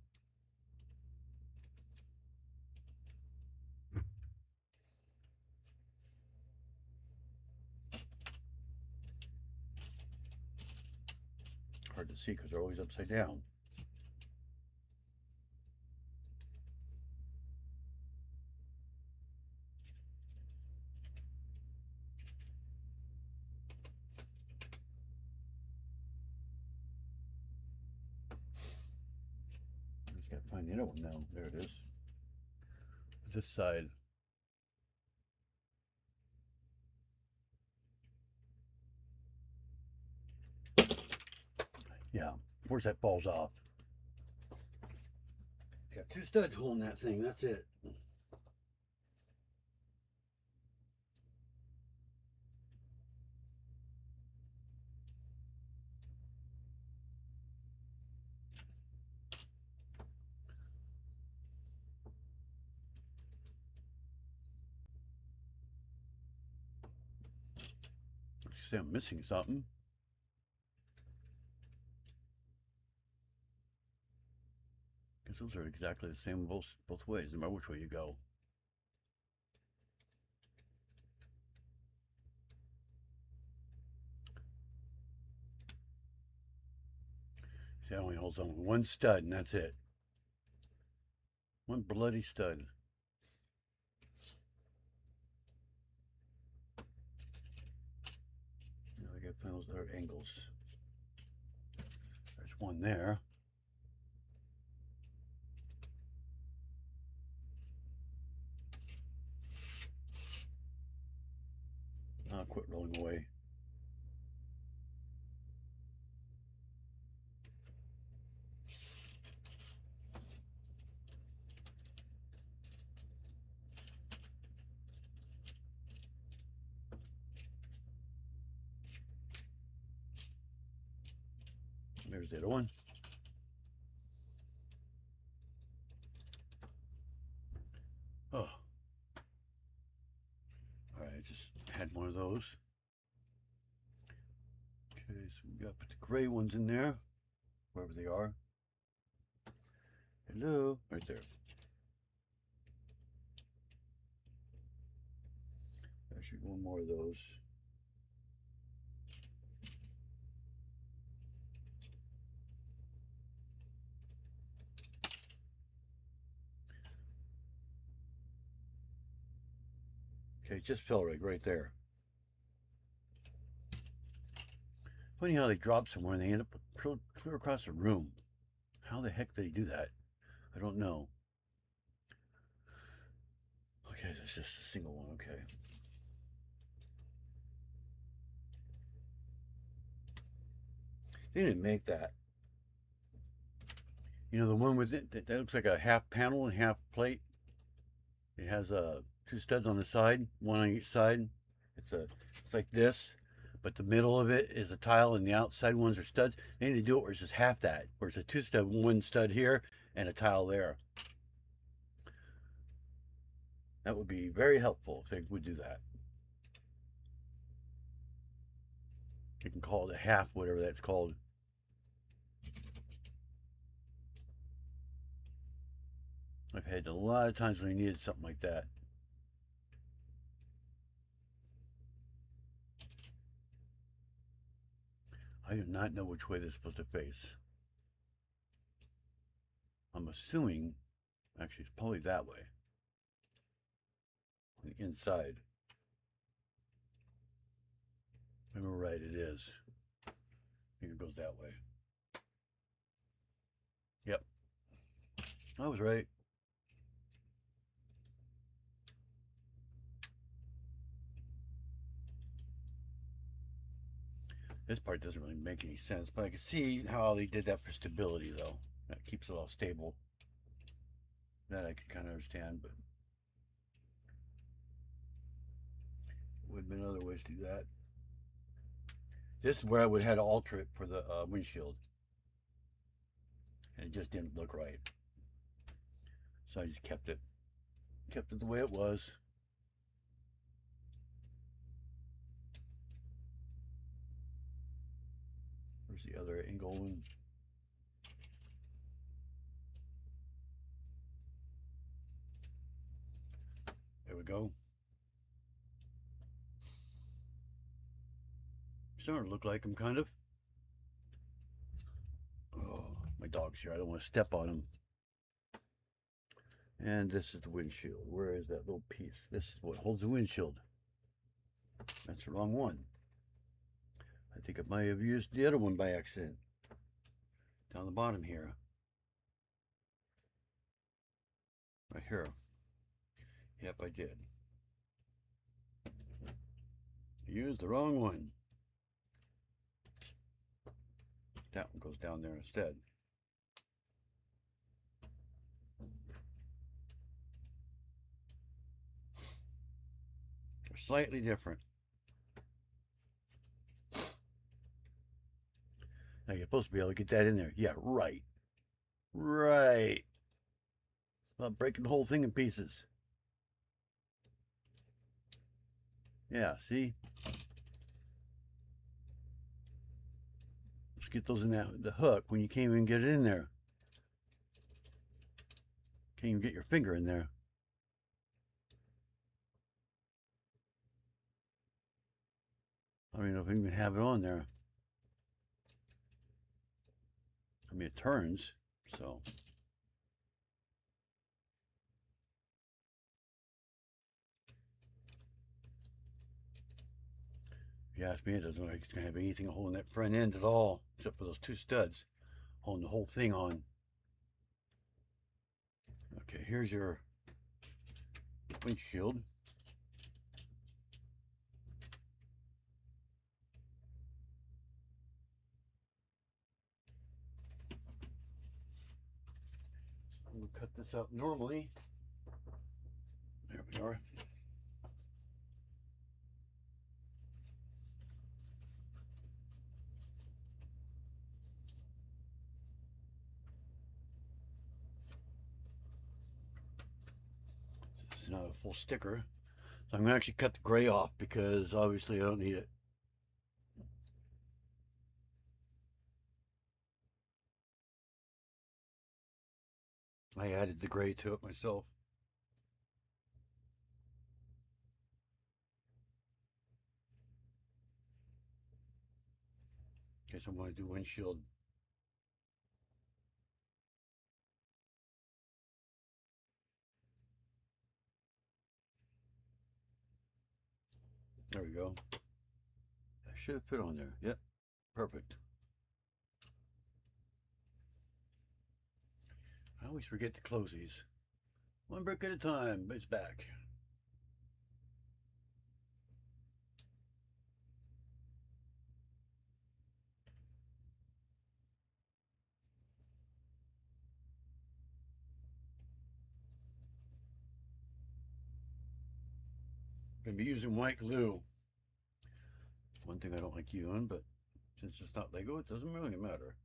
Hard to see because they're always upside down. Just gotta find the other one now. There it is. This side. Yeah, of course that falls off. Got two studs holding that thing, that's it. See, I'm missing something. Guess those are exactly the same both ways, no matter which way you go. See, it only holds on one stud, and that's it. One bloody stud. Now I gotta find those other angles. There's one there. I'll quit rolling away. There's the other one. Oh. All right, I just had one of those. Okay, so we got to put the gray ones in there, wherever they are. Hello, right there. Actually, one more of those. Okay, just fell right there. Funny how they drop somewhere and they end up clear across the room. How the heck do they do that? I don't know. Okay, that's just a single one, okay. They didn't make that. You know, the one with it, that looks like a half panel and half plate. It has two studs on the side, one on each side. It's like this, but the middle of it is a tile and the outside ones are studs. They need to do it where it's just half that, where it's a two stud, one stud here and a tile there. That would be very helpful if they would do that. You can call it a half, whatever that's called. I've had a lot of times when I needed something like that. I do not know which way this is supposed to face. I'm assuming, actually it's probably that way. On the inside. If I'm right, it is. I think it goes that way. Yep. I was right. This part doesn't really make any sense, but I can see how they did that for stability, though. That keeps it all stable. That I can kind of understand, but would have been other ways to do that. This is where I would have had to alter it for the windshield. And it just didn't look right. So I just kept it the way it was. the other angle one. There we go. Starting to look like him, kind of. Oh, my dog's here. I don't want to step on him. And this is the windshield. Where is that little piece? This is what holds the windshield. That's the wrong one. I think I might have used the other one by accident. Down the bottom here. Right here. Yep, I did. Used the wrong one. That one goes down there instead. They're slightly different. Now you're supposed to be able to get that in there. Yeah, right. Right. Not breaking the whole thing in pieces. Yeah, see? Just get those in the hook when you can't even get it in there. Can't even get your finger in there. I don't even know if I even have it on there. I mean, it turns, so. If you ask me, it doesn't look like it's going to have anything holding that front end at all, except for those two studs holding the whole thing on. Okay, here's your windshield. We'll cut this out normally. There we are. This is not a full sticker. So I'm going to actually cut the gray off because obviously I don't need it. I added the gray to it myself. Okay, so I'm going to do windshield. There we go. That should fit on there. Yep, perfect. I always forget to close these. One brick at a time, but it's back. Gonna be using white glue. One thing I don't like using, but since it's not Lego, it doesn't really matter.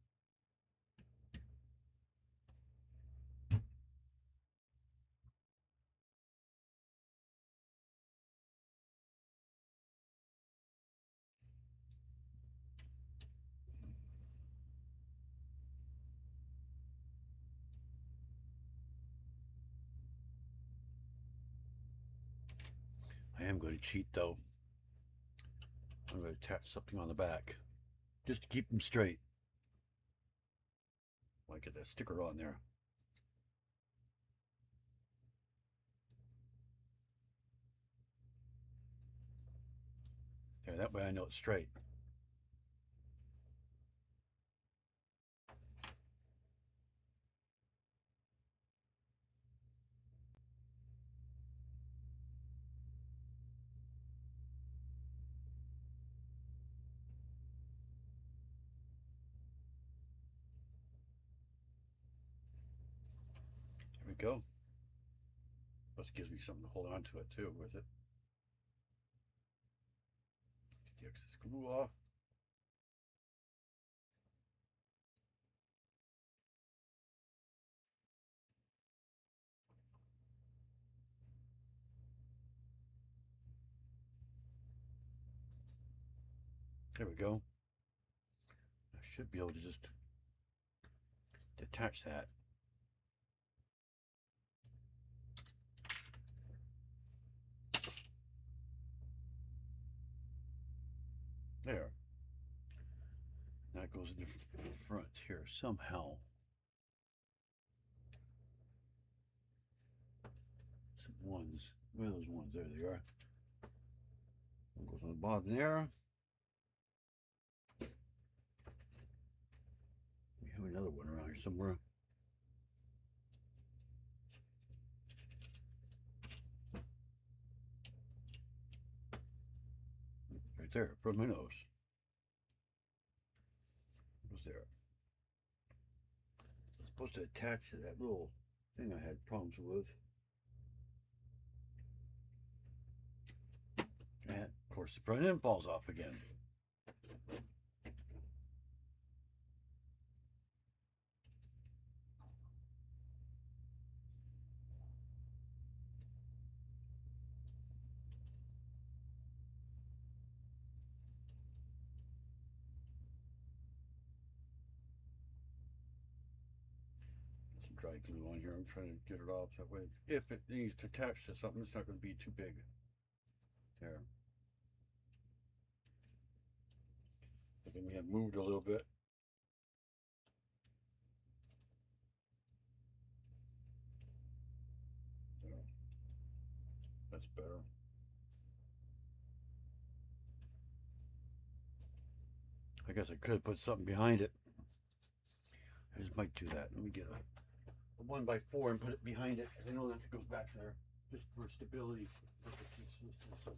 I am going to cheat though. I'm going to attach something on the back just to keep them straight. I get that sticker on there. There, that way I know it's straight. There we go. Plus it gives me something to hold on to it too with it. Get the excess glue off. There we go. That should be able to just detach that. There. That goes in the front here somehow. Some ones. Where are those ones? There they are. One goes on the bottom there. We have another one around here somewhere. Right there, in front of my nose. It was there. It's supposed to attach to that little thing I had problems with. And of course the front end falls off again. Some dry glue on here. I'm trying to get it off that way. If it needs to attach to something, it's not going to be too big. There. But then we have moved a little bit. There. That's better. I guess I could have put something behind it. I just might do that. Let me get a 1x4 and put it behind it. I know that goes back there just for stability purposes. Just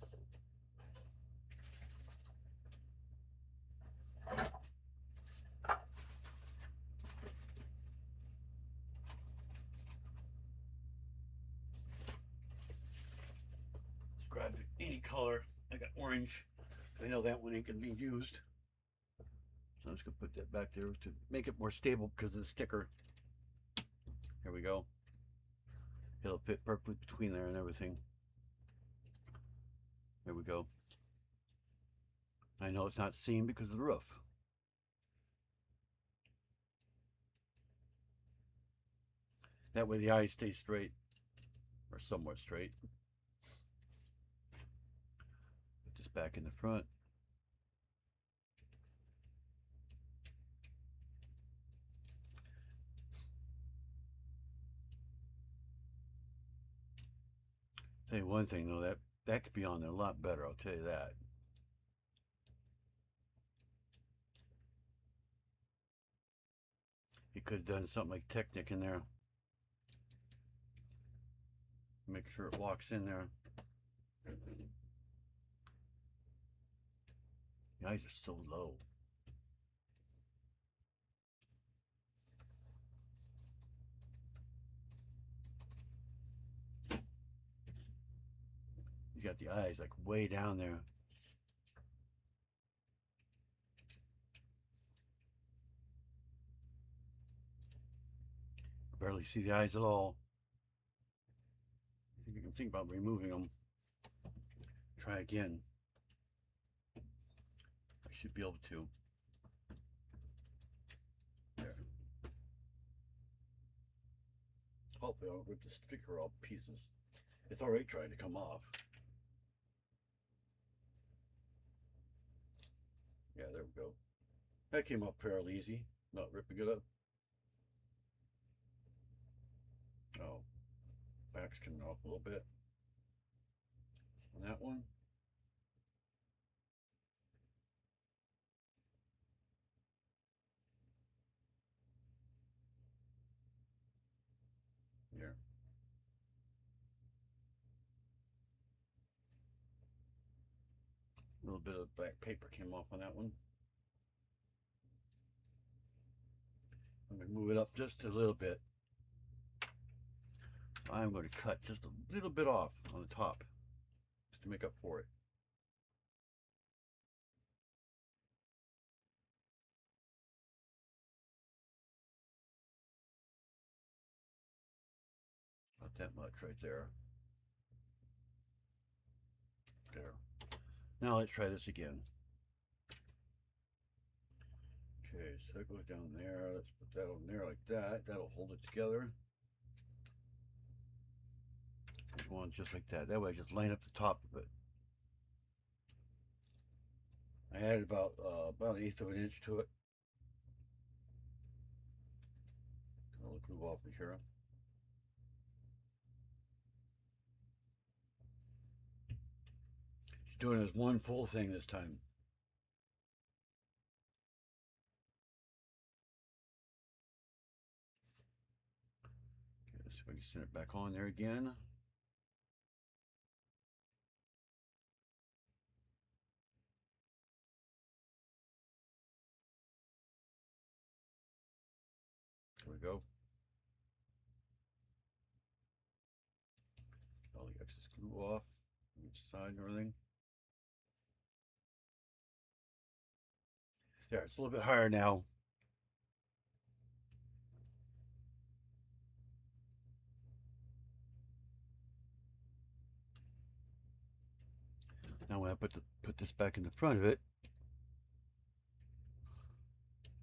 grab any color. I got orange. I know that one ain't gonna be used. So I'm just gonna put that back there to make it more stable because of the sticker. Here we go. It'll fit perfectly between there and everything. There we go. I know it's not seen because of the roof. That way the eyes stay straight, or somewhat straight. Put this back in the front. Tell you one thing though, that could be on there a lot better, I'll tell you that. You could have done something like Technic in there. Make sure it locks in there. The eyes are so low. He's got the eyes like way down there. Barely see the eyes at all. You can think about removing them. Try again. I should be able to. There. Hopefully I don't rip the sticker all to pieces. It's already trying to come off. Yeah, there we go. That came up fairly easy. Not ripping it up. Oh, back's coming off a little bit on that one. There. A little bit of black paper came off on that one. I'm going to move it up just a little bit. I'm going to cut just a little bit off on the top just to make up for it. Not that much right there. There. Now let's try this again. Okay. so that goes down there. Let's put that on there like that. That'll hold it together. One just like that. That way I just line up the top of it. I added about 1/8 of an inch to it. I'll glue off of here. She's doing this one full thing this time. Okay, let's see if I can send it back on there again. There we go. All the excess glue off each side and everything. There, it's a little bit higher now. Now when I put this back in the front of it,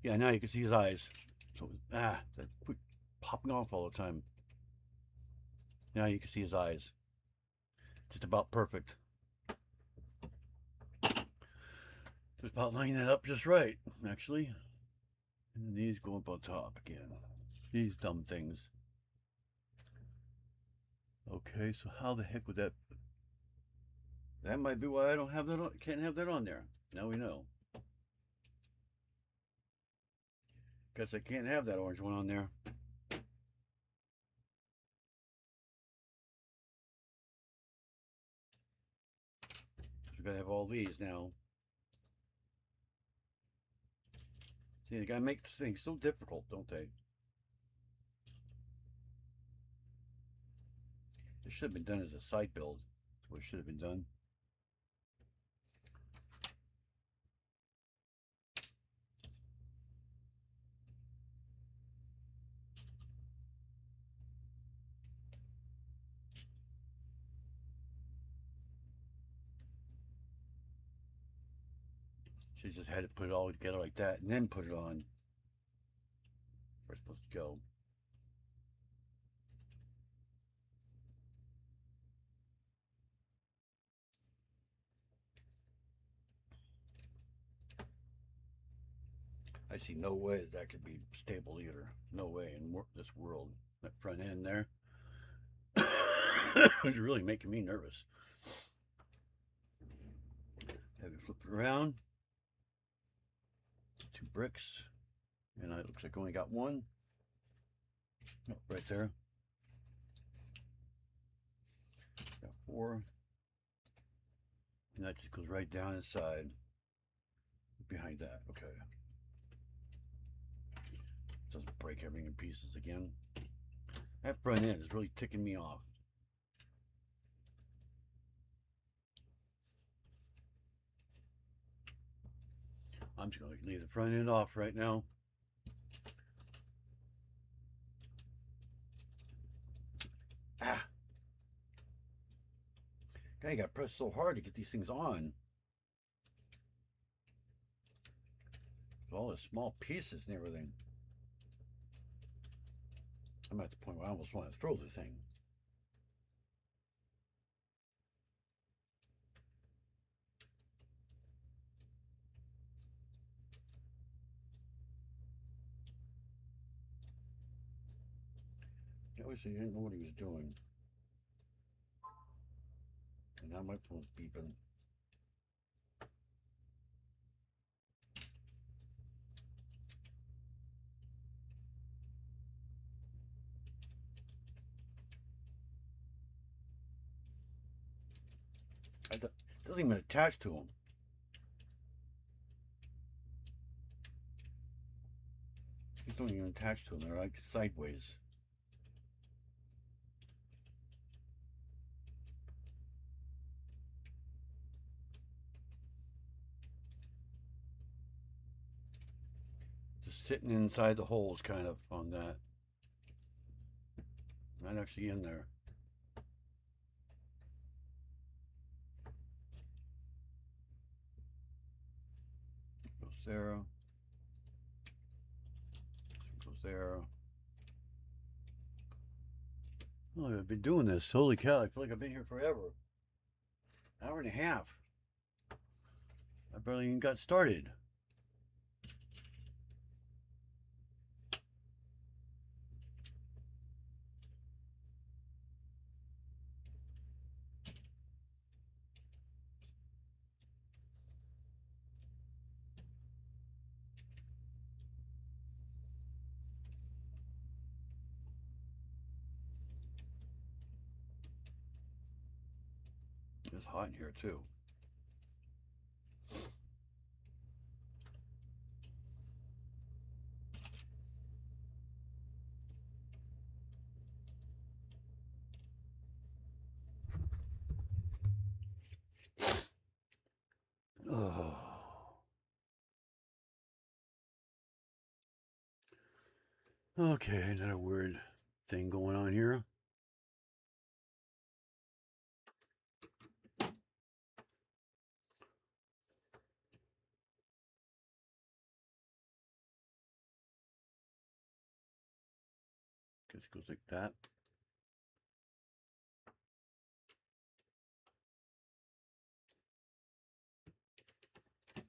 yeah, now you can see his eyes. So that quit popping off all the time. Now you can see his eyes. Just about perfect. Just about lining that up just right, actually. And then these go up on top again. These dumb things. Okay, so how the heck would that? That might be why I don't have that on. Can't have that on there. Now we know. Guess I can't have that orange one on there. We've got to have all these now. See, they gotta make this thing so difficult, don't they? This should have been done as a side build. That's what it should have been done. She just had to put it all together like that and then put it on. We're supposed to go. I see no way that could be stable either. No way in this world. That front end there. It's really making me nervous. Have it flip it around. 2 bricks. And it looks like I only got one. Oh, right there. Got 4. And that just goes right down inside. Behind that. Okay. Doesn't break everything in pieces again. That front end is really ticking me off. I'm just going to leave the front end off right now. Ah! God, you got to press so hard to get these things on. All the small pieces and everything. I'm at the point where I almost want to throw the thing. Obviously, he didn't know what he was doing. And now my phone's beeping. It doesn't even attach to them. These don't even attach to them. They're like sideways. Just sitting inside the holes, kind of, on that. Not actually in there. Goes there. there. Oh, I've been doing this. Holy cow, I feel like I've been here forever. Hour and a half. I barely even got started. It's hot in here too. Oh. Okay, another weird thing going on here. Guess it goes like that. I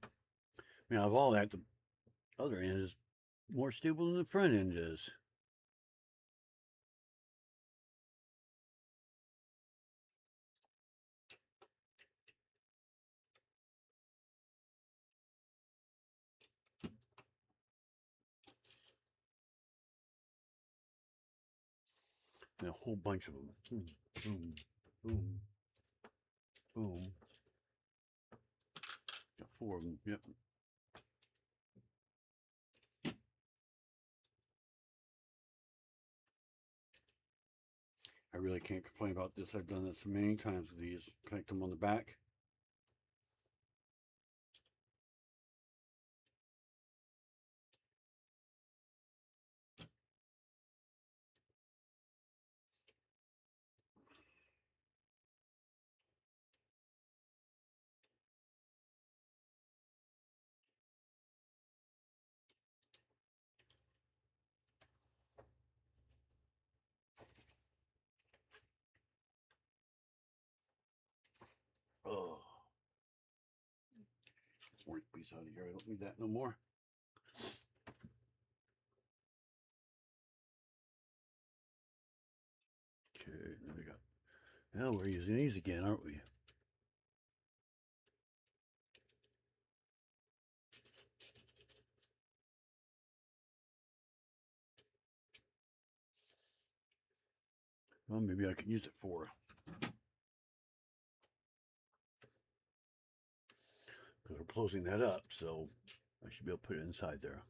mean, out of all that, the other end is more stable than the front end is. And a whole bunch of them. Boom, boom, boom, boom. Got 4 of them. Yep. I really can't complain about this. I've done this many times with these. Connect them on the back. Oh, this orange piece out of here. I don't need that no more. Okay, there we go. Now we're using these again, aren't we? Well, maybe I can use it for. Because we're closing that up, so I should be able to put it inside there.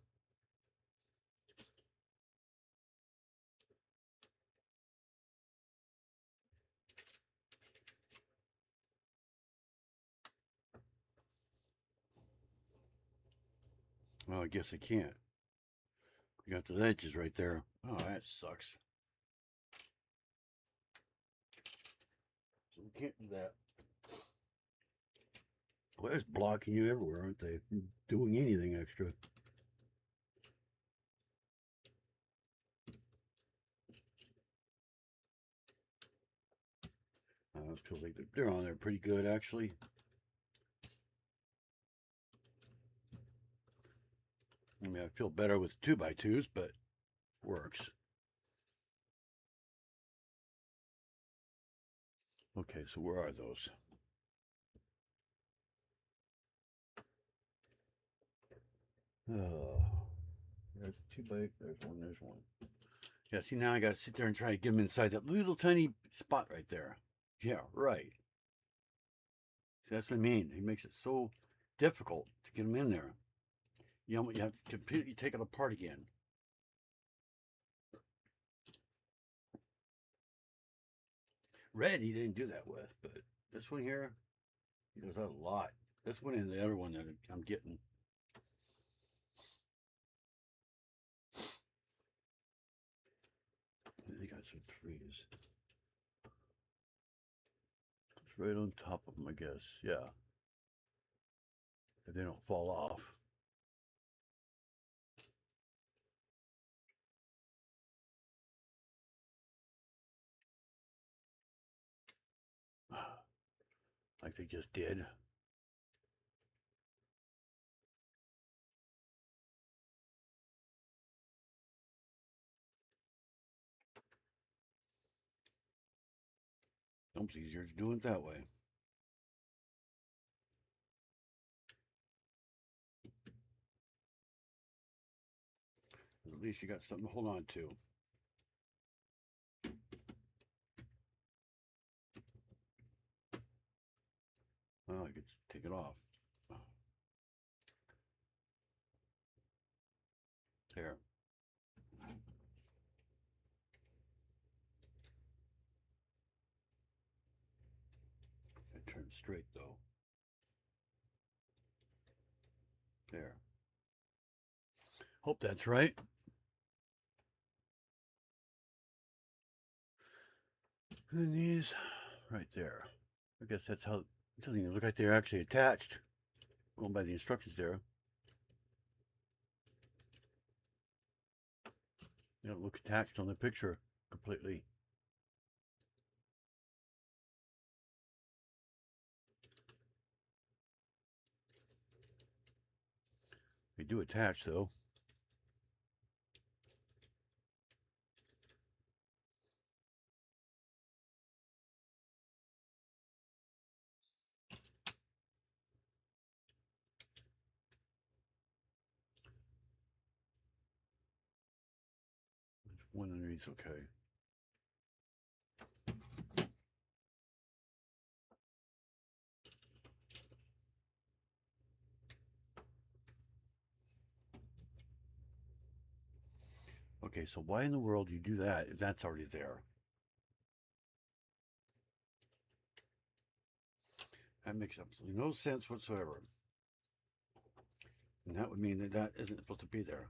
Well, I guess I can't. We got the edges right there. Oh, that sucks. So we can't do that. Well, it's blocking you everywhere, aren't they? From doing anything extra. I feel like they're on there pretty good, actually. I mean, I feel better with 2x2s, but works. Okay, so where are those? Oh, there's 2x. There's one. Yeah, see, now I got to sit there and try to get them inside that little tiny spot right there. Yeah, right. See, that's what I mean. He makes it so difficult to get them in there. You know, you have to completely take it apart again. Red, he didn't do that with, but this one here, he does that a lot. This one and the other one that I'm getting. They got some 3s. It's right on top of them, I guess. Yeah. If they don't fall off. like they just did. It's easier to do it that way. At least you got something to hold on to. Well, I could take it off. There. I turn it straight though. There. Hope that's right. And these right there. I guess that's how it doesn't even look like they're actually attached. Going by the instructions there. They don't look attached on the picture completely. They do attach though. One underneath, okay. Okay, so why in the world do you do that if that's already there? That makes absolutely no sense whatsoever. And that would mean that that isn't supposed to be there.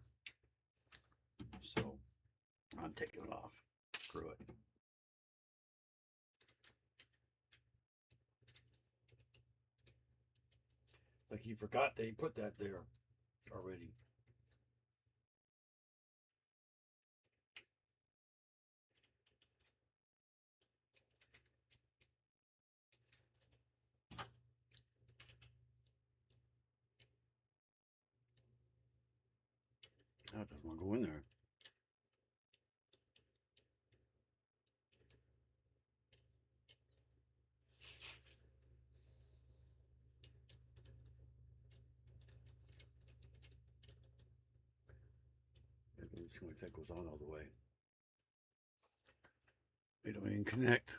So I'm taking it off. Screw it. Like he forgot that he put that there already. That doesn't want to go in there. It doesn't seem like that goes on all the way. They don't even connect.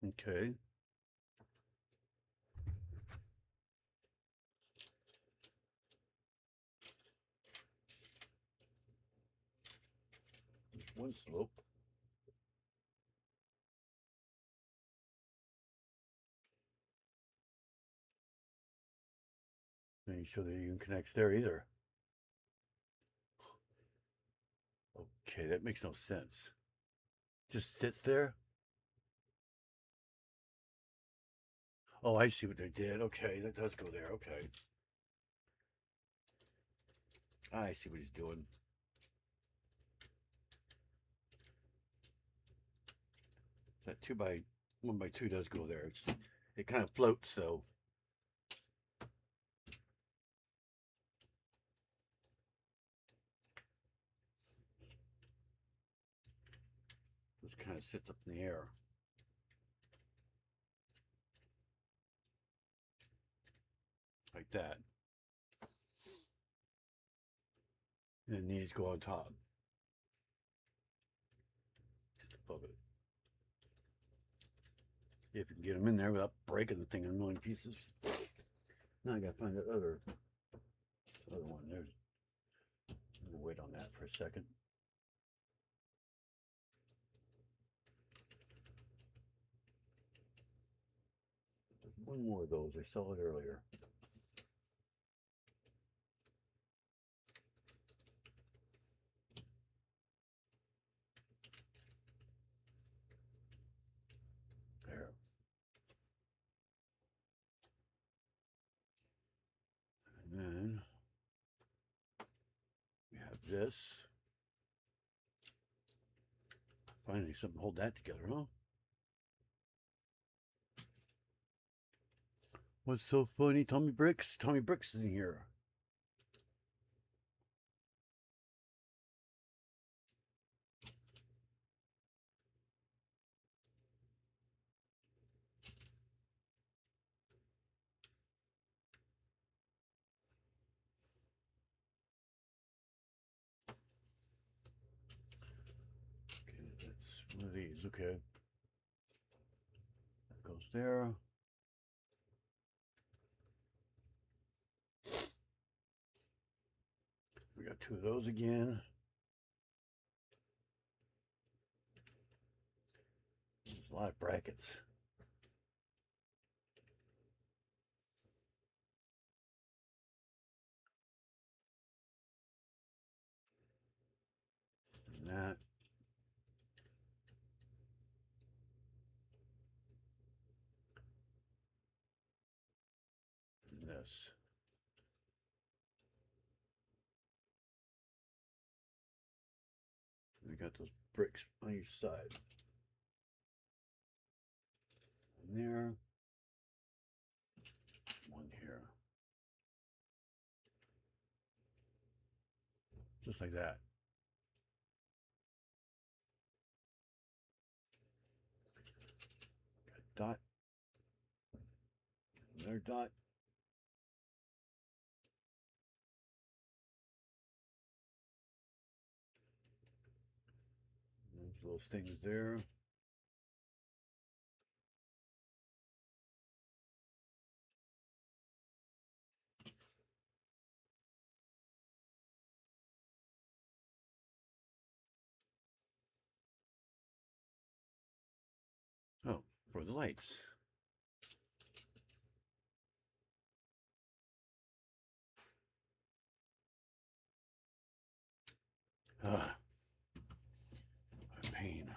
Okay. There's one slope. And you show that you can connect there either. Okay, that makes no sense. Just sits there. Oh, I see what they did. Okay, that does go there. Okay. I see what he's doing. That 1x2 does go there. It kind of floats though. Just kind of sits up in the air. Like that. And then these go on top. Just above it. If you can get them in there without breaking the thing in a million pieces. Now I gotta find that other one. There's. We'll wait on that for a second. There's one more of those. I saw it earlier. There. And then we have this. Finally, something to hold that together, huh? What's so funny? Tommy Bricks? Tommy Bricks is in here. Okay, that's one of these. Okay. That goes there. We got two of those again. There's a lot of brackets. And that. And this. We got those bricks on each side. One there. One here. Just like that. Got dot. Another dot. Those things there. Oh, for the lights. Ah, a pain.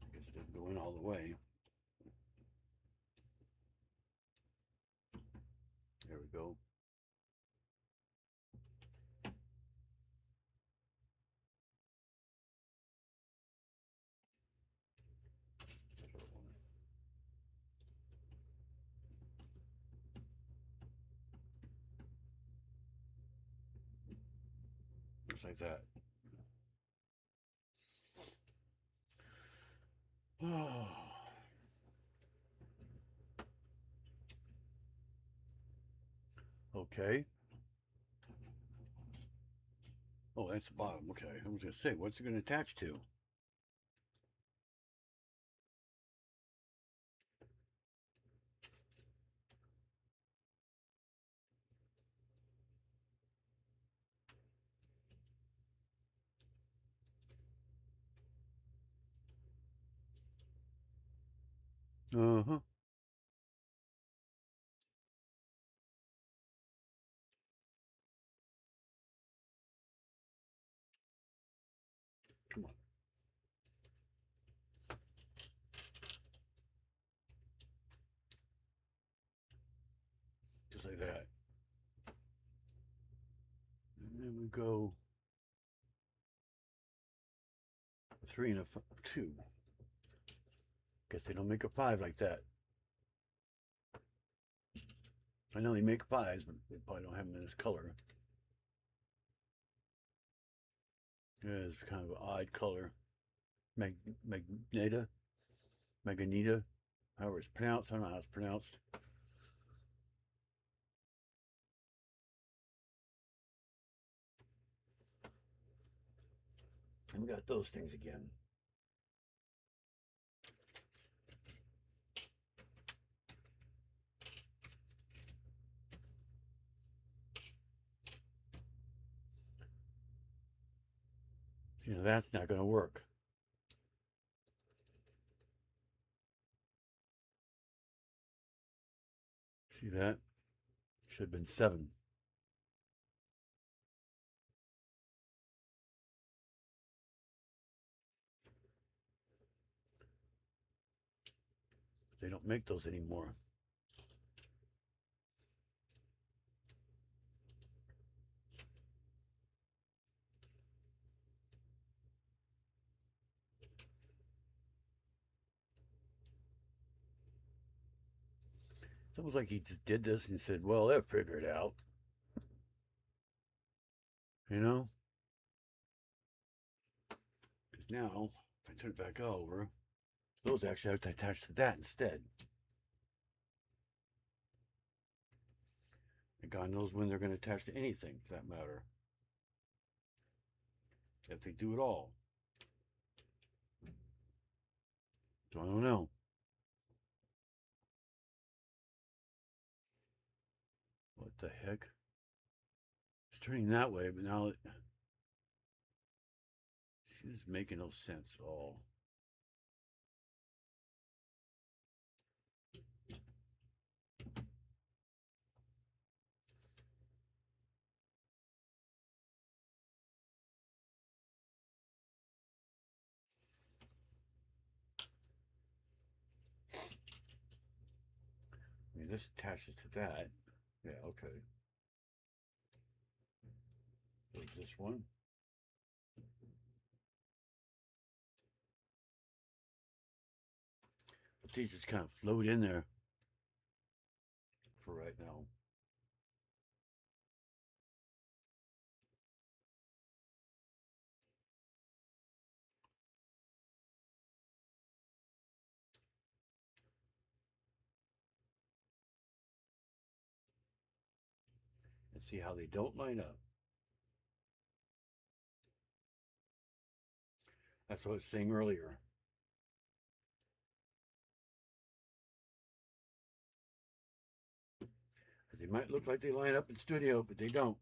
I guess it didn't go in all the way. There we go. Just like that. Oh. Okay. Oh, that's the bottom. Okay. I was going to say, what's it going to attach to? Uh-huh. Come on. Just like that. And then we go 3 and a 2. Guess they don't make a 5 like that. I know they make 5s, but they probably don't have them in this color. Yeah, it's kind of an odd color. Magneta? Magneta? However it's pronounced. I don't know how it's pronounced. And we got those things again. You know, that's not going to work. See that? Should have been 7. They don't make those anymore. It's almost like he just did this and said, well, they'll figure it out. You know? Because now, if I turn it back over, those actually have to attach to that instead. And God knows when they're going to attach to anything, for that matter. If they do it all. So I don't know. What the heck? It's turning that way, but now she's making no sense at all. I mean, this attaches to that. Yeah, okay. There's this one. But these just kind of float in there for right now. And see how they don't line up. That's what I was saying earlier. They might look like they line up in studio, but they don't.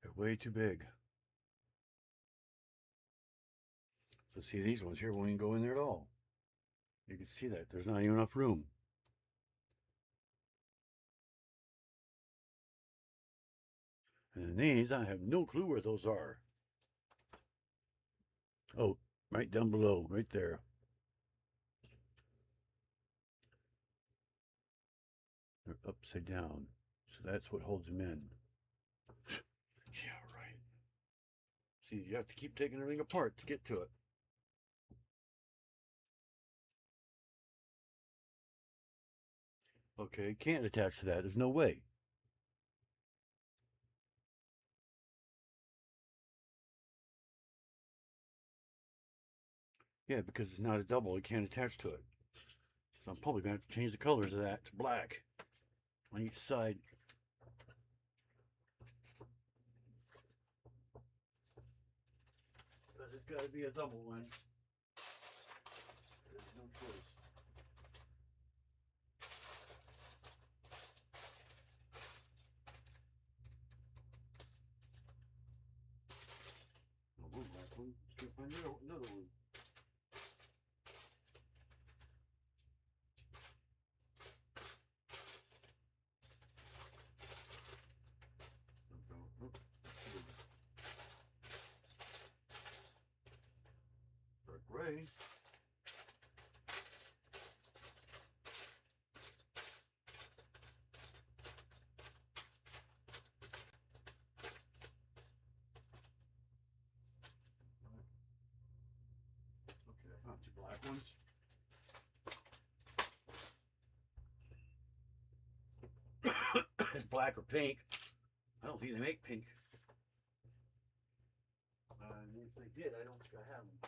They're way too big. So see, these ones here won't even go in there at all. You can see that. There's not even enough room. And then these, I have no clue where those are. Oh, right down below, right there. They're upside down. So that's what holds them in. Yeah, right. See, you have to keep taking everything apart to get to it. Okay, can't attach to that. There's no way. Yeah, because it's not a double, it can't attach to it. So I'm probably going to have to change the colors of that to black on each side. Because it's got to be a double one. There's no choice. I'll move that one. Let's find another one. Dark gray. Okay, I found two black ones. It's black or pink. I don't think they make pink. If they did, I don't think I have them.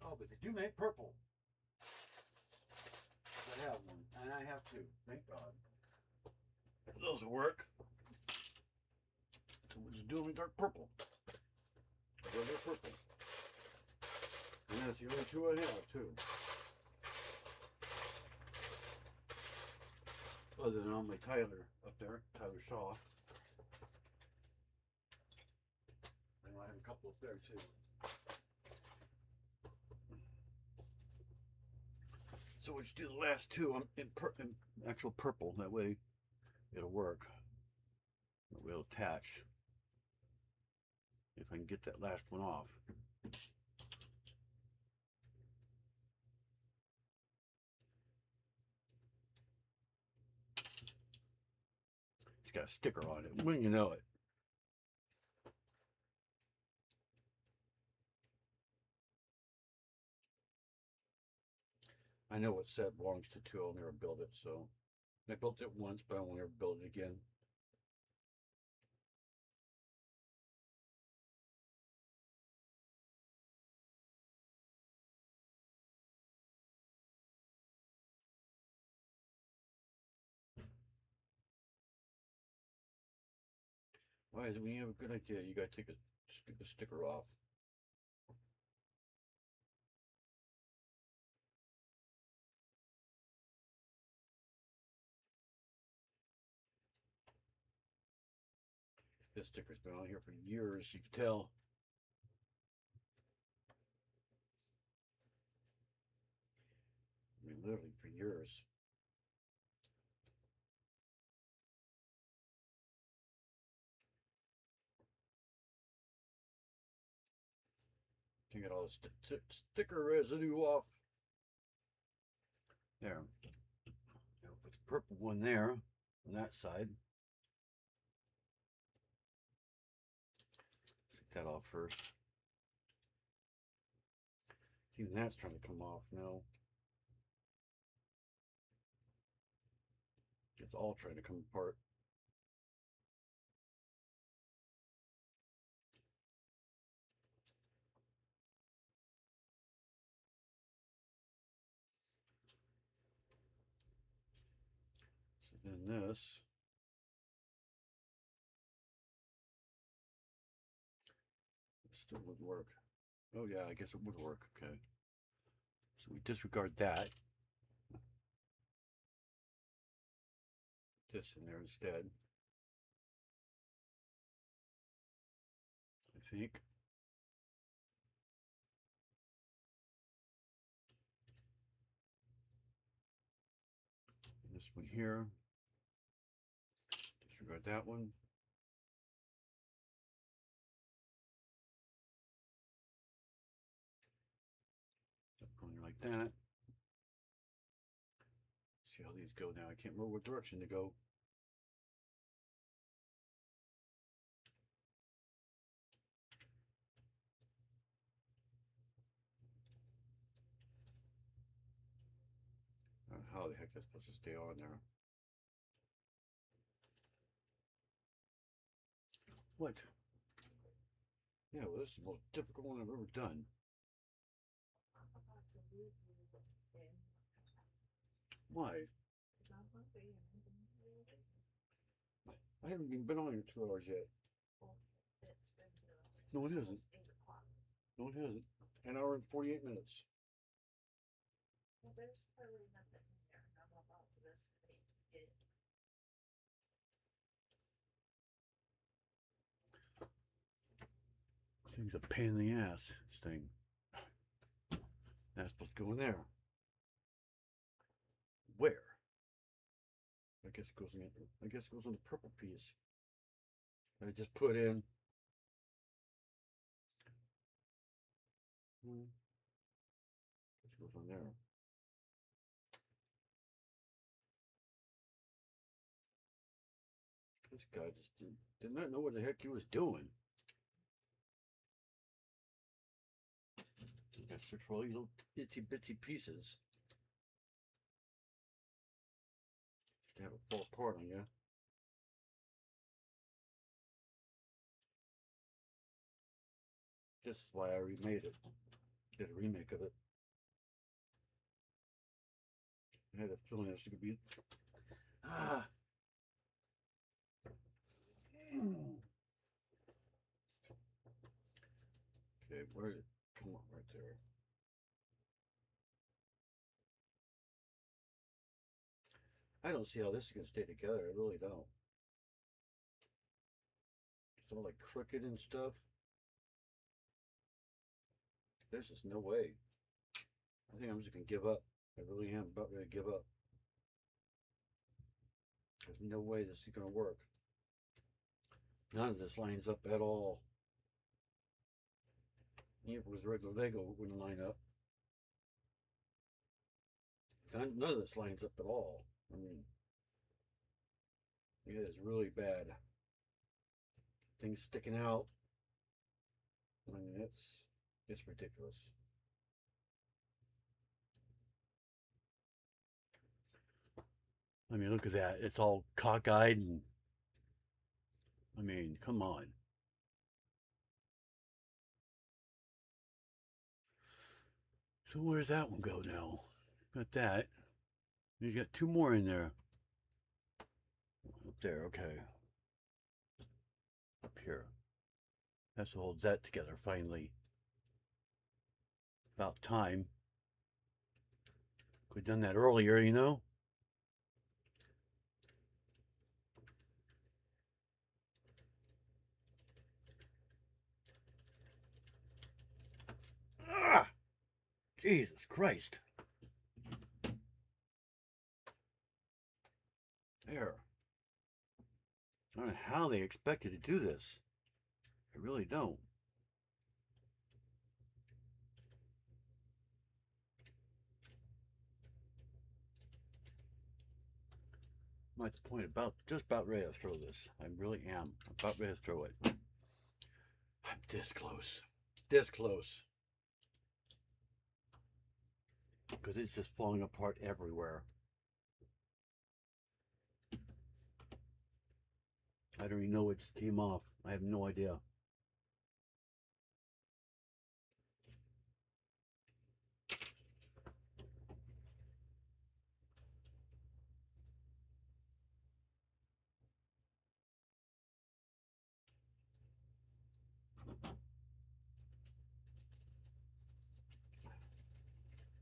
Oh, but they do make purple. I have one, and I have two. Thank God. Those will work. So we'll just do them in dark purple. Regular purple. And that's the only two I have, too. Other than on my Tyler up there, Tyler Shaw. And I have a couple up there, too. So we'll just do the last two. I'm in actual purple. That way it'll work. It will attach. If I can get that last one off. It's got a sticker on it. When you know it. I know what set belongs to two. I'll never build it, so I built it once, but I won't ever build it again. Why is it when you have a good idea, you gotta take a stupid sticker off? This sticker's been on here for years, you can tell. I mean, literally for years. Can get all the sticker residue off. There. Now put the purple one there on that side. Take that off first. Even that's trying to come off now. It's all trying to come apart. So then this. It still would work. Oh yeah, I guess it would work. Okay. So we disregard that. This in there instead. I think. And this one here. Disregard that one. Going like that. See how these go now. I can't remember what direction to go. I don't know how the heck that's supposed to stay on there. What? Yeah, well, this is the most difficult one I've ever done. Why? I haven't even been on here 2 hours yet. No, it hasn't. No, it hasn't. An hour and 48 minutes. Well, there's clearly nothing in there. I'm about to this it. This thing's a pain in the ass, this thing. That's supposed to go in there. Where? I guess it goes in. I guess it goes on the purple piece. I just put in. It goes on there. This guy just did not know what the heck he was doing. You gotta search for all these little itsy bitsy pieces. Just to have it fall apart on you. This is why I remade it. Did a remake of it. I had a feeling it was going to be. Okay, where did it come on right there? I don't see how this is going to stay together. I really don't. It's all like crooked and stuff. There's just no way. I think I'm just going to give up. I really am about ready to give up. There's no way this is going to work. None of this lines up at all. Even if it was regular Lego, it wouldn't line up. None of this lines up at all. I mean, it is really bad. Things sticking out. I mean, it's ridiculous. I mean, look at that. It's all cockeyed and I mean, come on. So where's that one go now? Got that. You got two more in there. Up there, okay. Up here. That's what holds that together finally. About time. Could have done that earlier, you know? Ah! Jesus Christ. There. I don't know how they expected to do this. I really don't. I'm at the point just about ready to throw this. I really am. I'm about ready to throw it. I'm this close. This close. Because it's just falling apart everywhere. I don't even know which team off. I have no idea.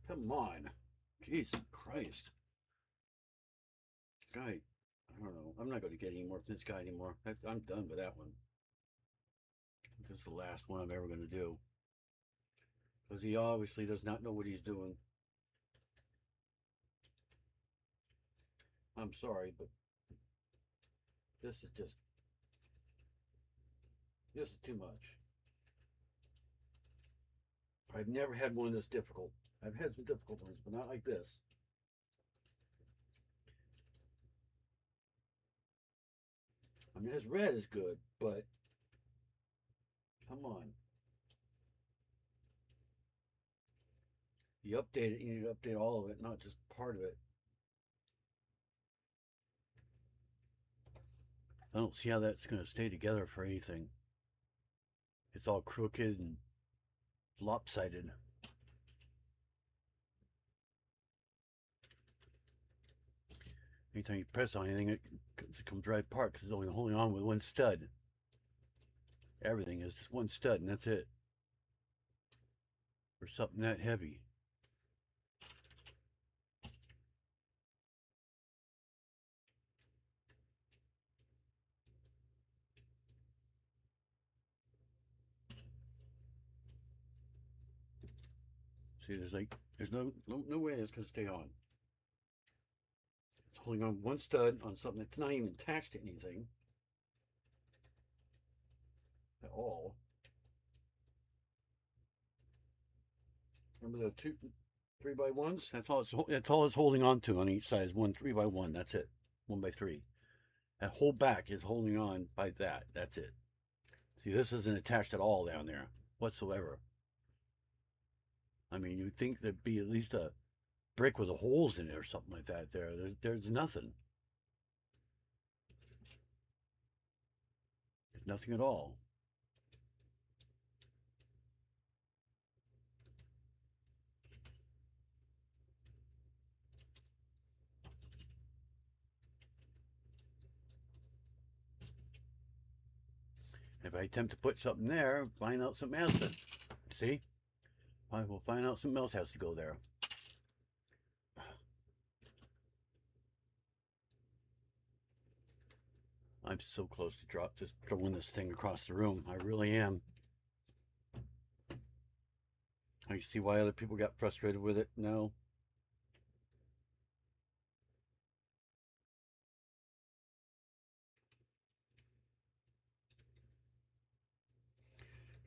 Come on. Jesus Christ. This guy, I don't know. I'm not going to get any more from this guy anymore. I'm done with that one. This is the last one I'm ever going to do. Because he obviously does not know what he's doing. I'm sorry, but this is too much. I've never had one this difficult. I've had some difficult ones, but not like this. I mean, his red is good, but come on. You update it, you need to update all of it, not just part of it. I don't see how that's going to stay together for anything. It's all crooked and lopsided. Anytime you press on anything, it comes right apart because it's only holding on with one stud. Everything is just one stud, and that's it. For something that heavy. See, there's no way it's gonna stay on. It's holding on one stud on something that's not even attached to anything at all. Remember the 3x1s? That's all it's holding on to on each side is one 3x1. That's it. 1x3. That whole back is holding on by that. That's it. See, this isn't attached at all down there whatsoever. I mean, you'd think there'd be at least a brick with the holes in it or something like that. There's nothing. Nothing at all. If I attempt to put something there, find out something else to, see? I will find out something else has to go there. I'm so close to just throwing this thing across the room. I really am. I see why other people got frustrated with it. No.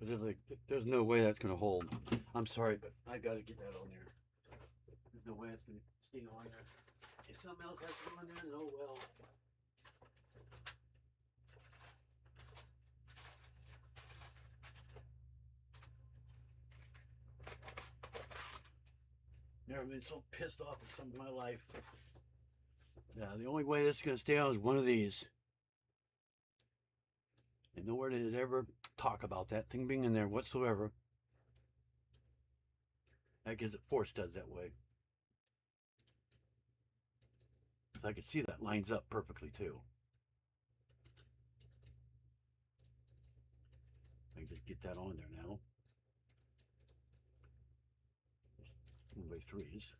There's like, there's no way that's gonna hold. I'm sorry, but I gotta get that on there. There's no way it's gonna stay on there. If something else has to go on there, then oh well. Never been so pissed off with something in my life. Yeah, the only way this is gonna stay on is one of these. And nowhere did it ever talk about that thing being in there whatsoever. I guess it force does that way. I can see that lines up perfectly too. I can just get that on there now. One by threes.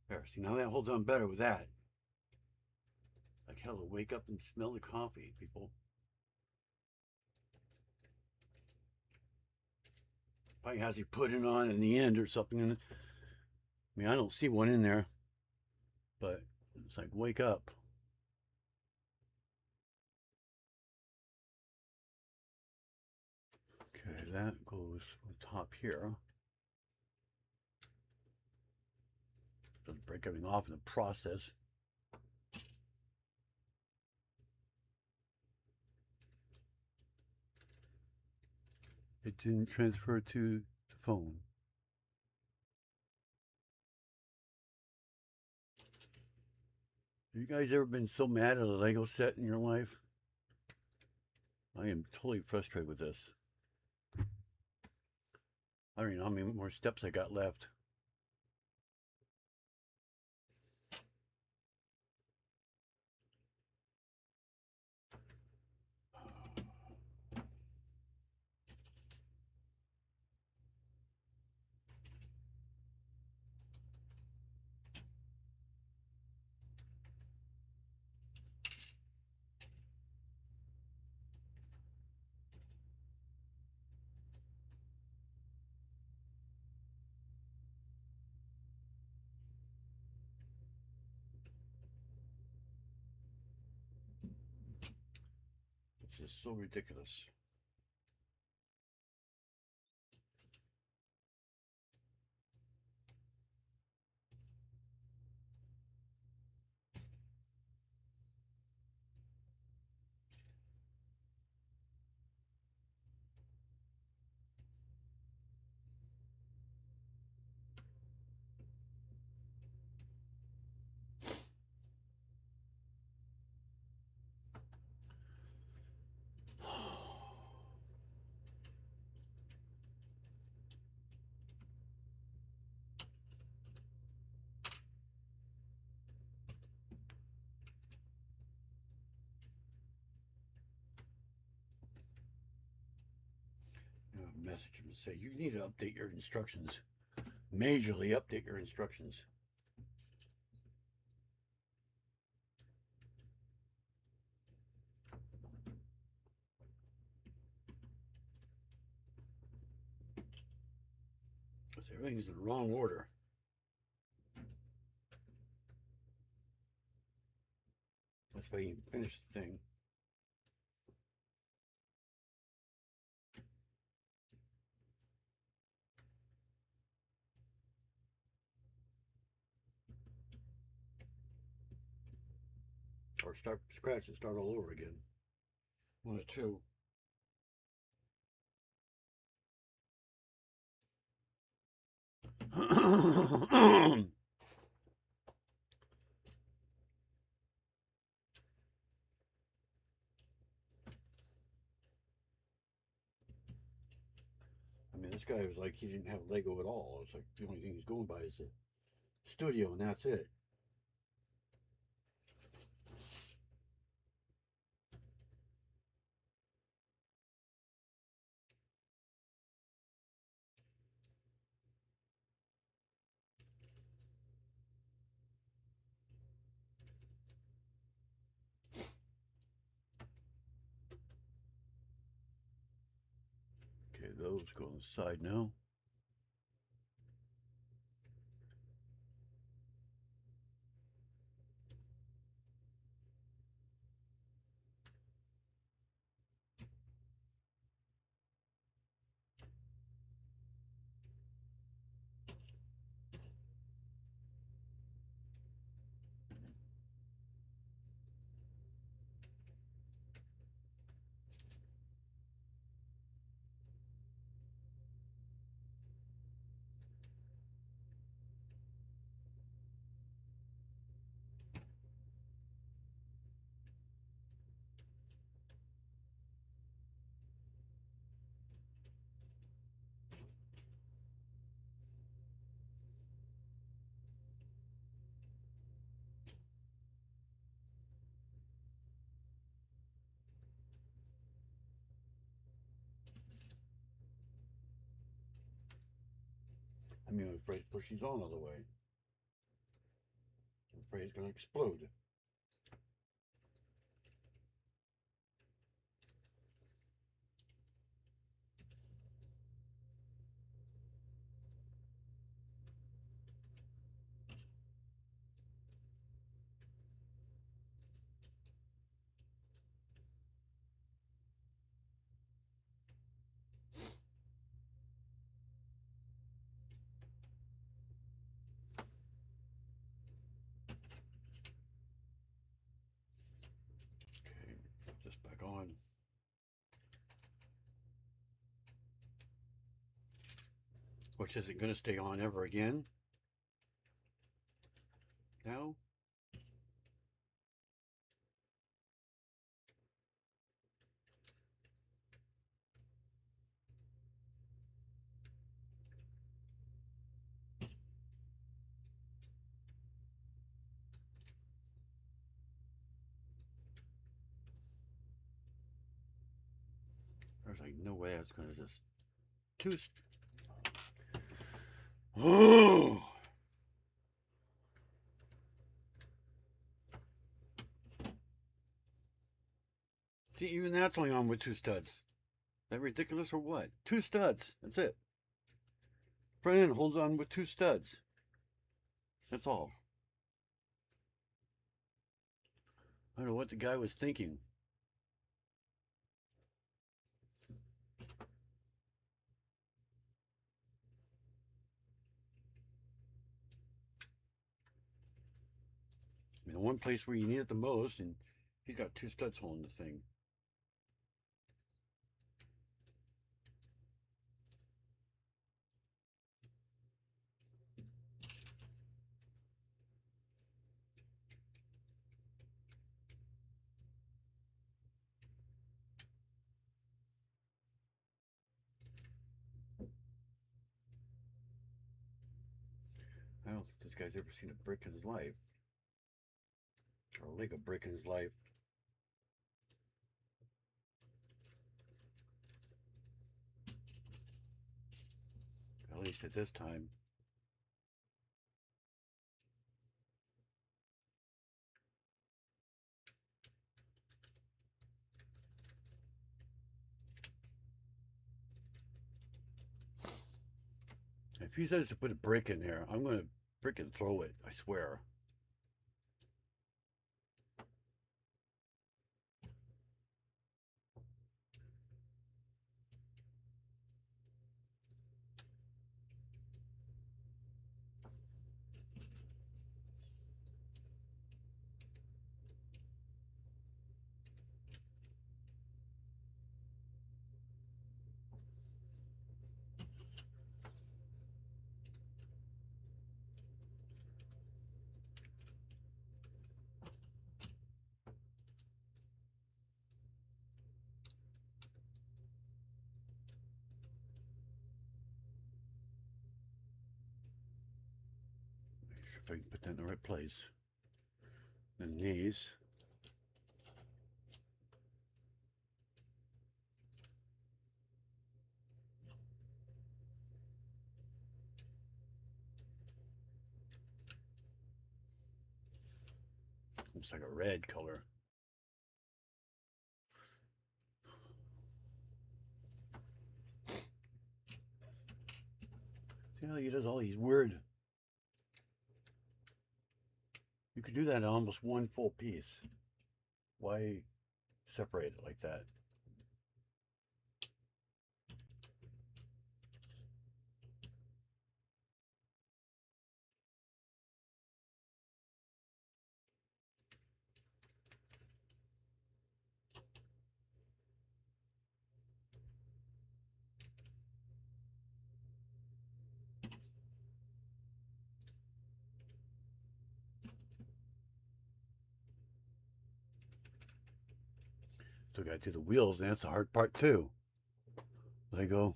There, see, now that holds on better with that. Like hell, to wake up and smell the coffee, people. Probably has he put it on in the end or something. I mean, I don't see one in there, but it's like, wake up. Okay, that goes on top here. Doesn't break everything off in the process. It didn't transfer to the phone. Have you guys ever been so mad at a Lego set in your life? I am totally frustrated with this. I don't even know how many more steps I got left. It's just so ridiculous. Message him and say, you need to update your instructions. Majorly update your instructions. Because everything's in the wrong order. That's why you finish the thing. Or start scratch and start all over again. One or two. I mean, this guy was like, he didn't have Lego at all. It's like the only thing he's going by is the studio, and that's it. Okay, those go on the side now. I'm afraid to push these on all the way. I'm afraid it's going to explode. Okay, put this back on. Which isn't going to stay on ever again. Now. There's like no way I was going to just Oh! See, even that's only on with 2 studs. Is that ridiculous or what? 2 studs. That's it. Front end holds on with 2 studs. That's all. I don't know what the guy was thinking. I mean, the one place where you need it the most, and he's got 2 studs holding the thing. I don't think this guy's ever seen a brick in his life. Or a Lego brick in his life. At least at this time. If he says to put a brick in there, I'm going to frickin' throw it, I swear. Make sure if I can put that in the right place. And these. Looks like a red color. See how he does all these weird. You could do that in almost one full piece. Why separate it like that? Still got to do the wheels, and that's the hard part too. Lego.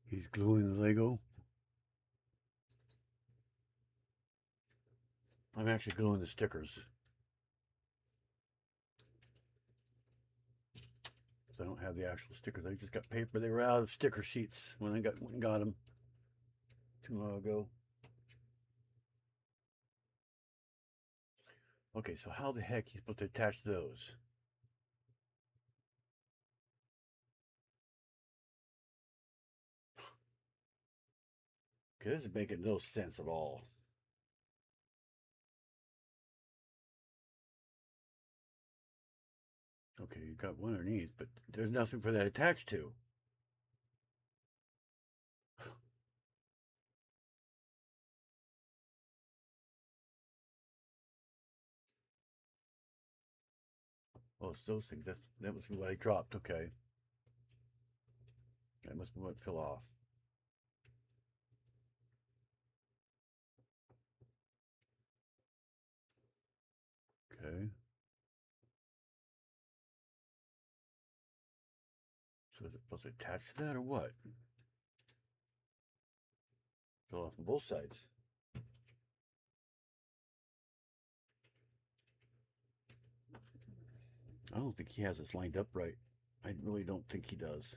He's gluing the Lego. I'm actually gluing the stickers. I don't have the actual stickers. I just got paper. They were out of sticker sheets when I got them. too long ago. Okay, so how the heck are you supposed to attach those? Okay, this is making no sense at all. Okay, you got one underneath, but there's nothing for that attached to. Oh, it's those things. That must be what I dropped. Okay, that must be what fell off. Okay. So is it supposed to attach to that or what? Fell off on both sides. I don't think he has this lined up right. I really don't think he does.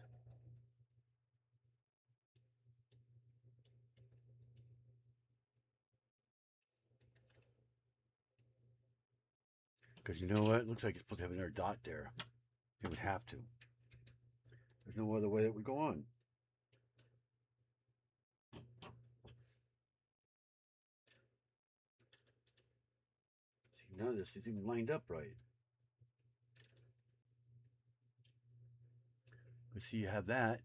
Because you know what? It looks like it's supposed to have another dot there. It would have to. There's no other way that would go on. See, none of this is even lined up right. But see, you have that.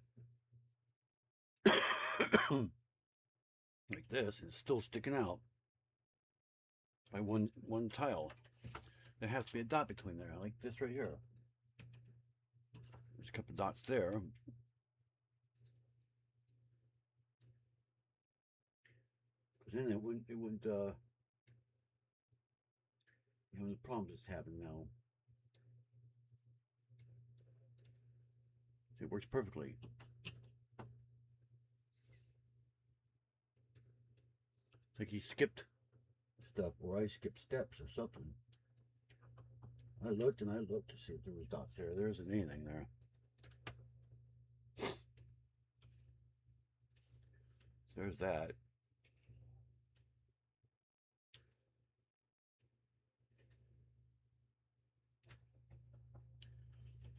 Like this, and it's still sticking out by one tile. There has to be a dot between there, like this right here. There's a couple dots there. Because then it wouldn't you know, the problems it's having now. It works perfectly. It's like he skipped stuff, or I skipped steps or something. I looked and I looked to see if there was dots there. There isn't anything there. There's that.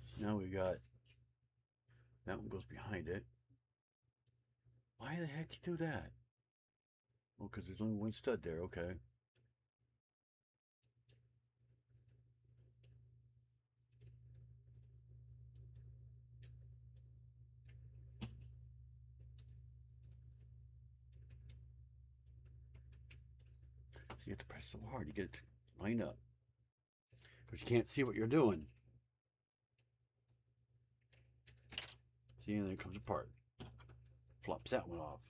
So now we got that one goes behind it. Why the heck you do that? Oh, because there's only one stud there. Okay. So you have to press so hard to get it to line up. Because you can't see what you're doing. See, and then it comes apart. Flops that one off.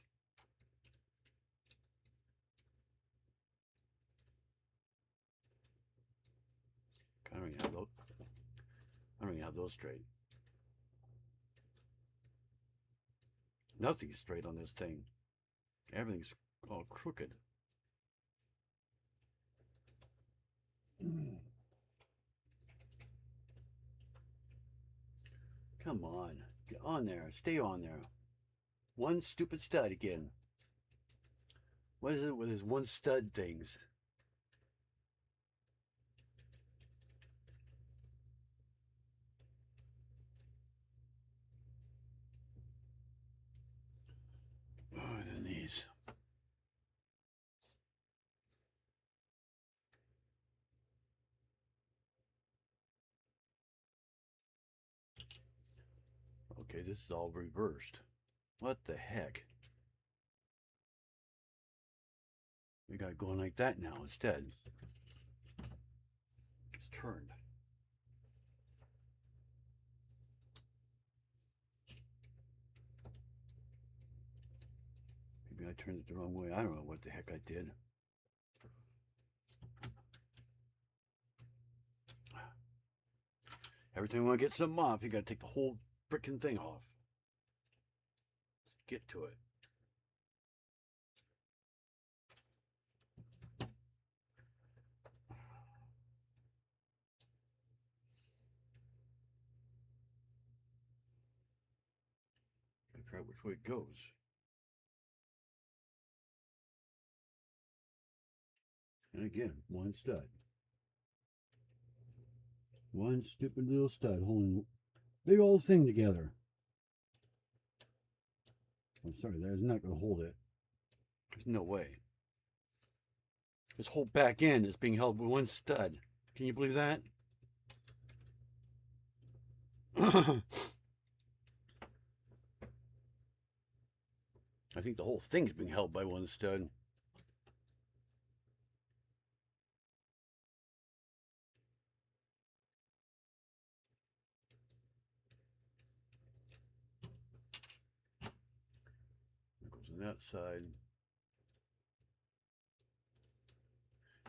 I don't even have those. I don't even have those straight. Nothing's straight on this thing. Everything's all crooked. Come on. Get on there. Stay on there. One stupid stud again. What is it with his one stud things? Oh, and these. Okay, this is all reversed. What the heck? We got it going like that now instead. It's turned. Maybe I turned it the wrong way. I don't know what the heck I did. Every time you want to get something off, you got to take the whole freaking thing off. Get to it. I forgot which way it goes. And again, one stud. One stupid little stud holding big old thing together. I'm sorry, that is not going to hold it. There's no way. This whole back end is being held with one stud. Can you believe that? I think the whole thing's being held by one stud. It goes on that side.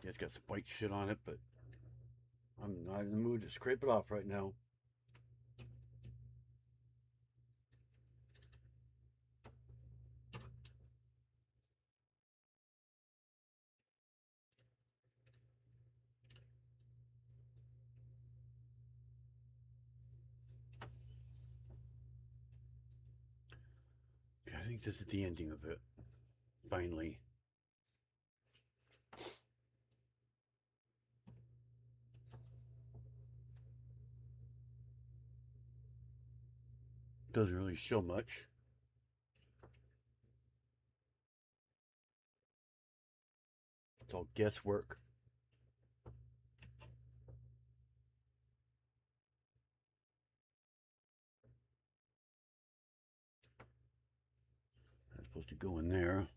Yeah, it's got some white shit on it, but I'm not in the mood to scrape it off right now. Okay, I think this is the ending of it. Finally. Doesn't really show much. It's all guesswork. That's supposed to go in there,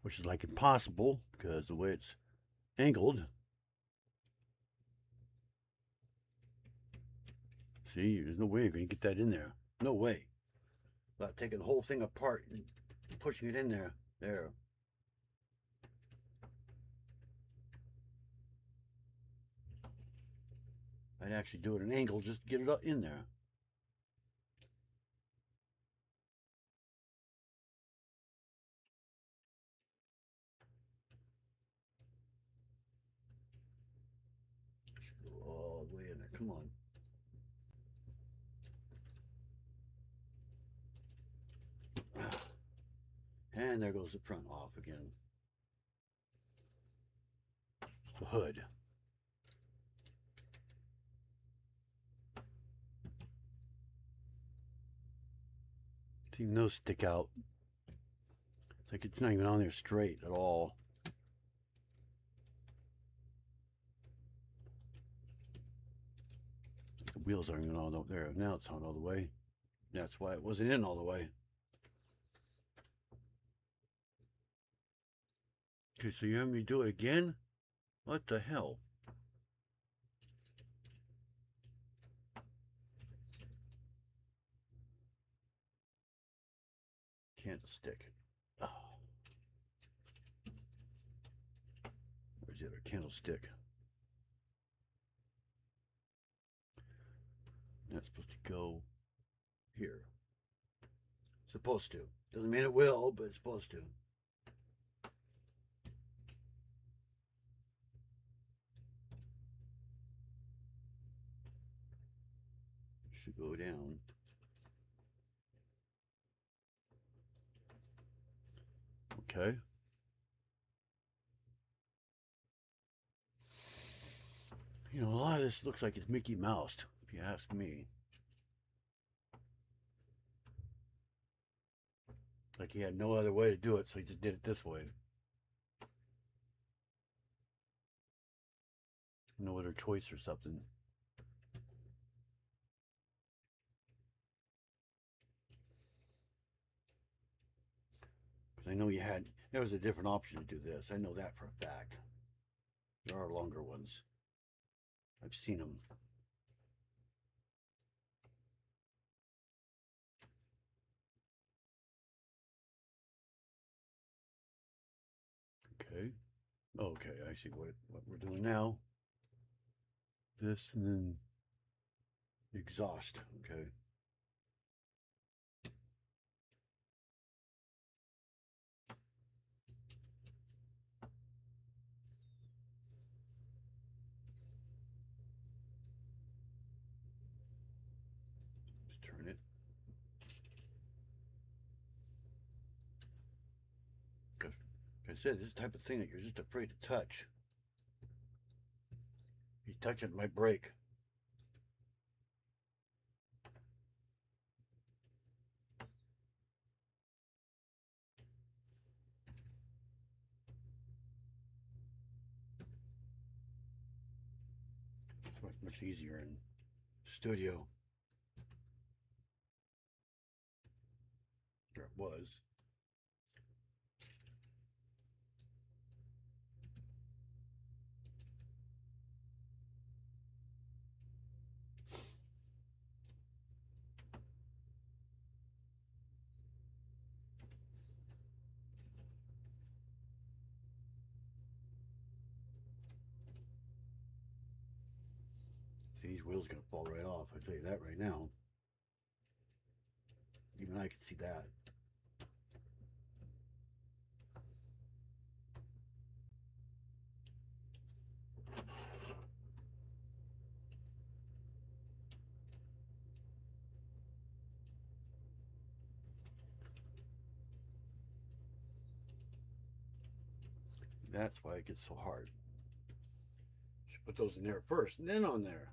which is like impossible because the way it's angled. See, there's no way you're going to get that in there. No way. Without taking the whole thing apart and pushing it in there. There. I'd actually do it at an angle just to get it up in there. Should go all the way in there. Come on. And there goes the front off again. The hood. See, those stick out. It's like it's not even on there straight at all. The wheels aren't even on up there. Now it's on all the way. That's why it wasn't in all the way. Okay, so you have me do it again? What the hell? Candlestick. Oh. Where's the other candlestick? That's supposed to go here. Supposed to. Doesn't mean it will, but it's supposed to. Should go down. Okay. You know, a lot of this looks like it's Mickey Mouse, if you ask me. Like he had no other way to do it, so he just did it this way. No other choice or something. Because I know there was a different option to do this. I know that for a fact. There are longer ones. I've seen them. Okay. Okay, I see what we're doing now. This and then exhaust. Okay. Just turn it. Because said, this is the type of thing that you're just afraid to touch. You touch it, might break. It's much easier in studio. Or it was. See, these wheels are going to fall right off. I'll tell you that right now. Even I can see that. That's why it gets so hard. Should put those in there first and then on there.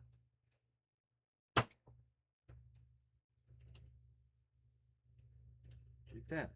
Like that.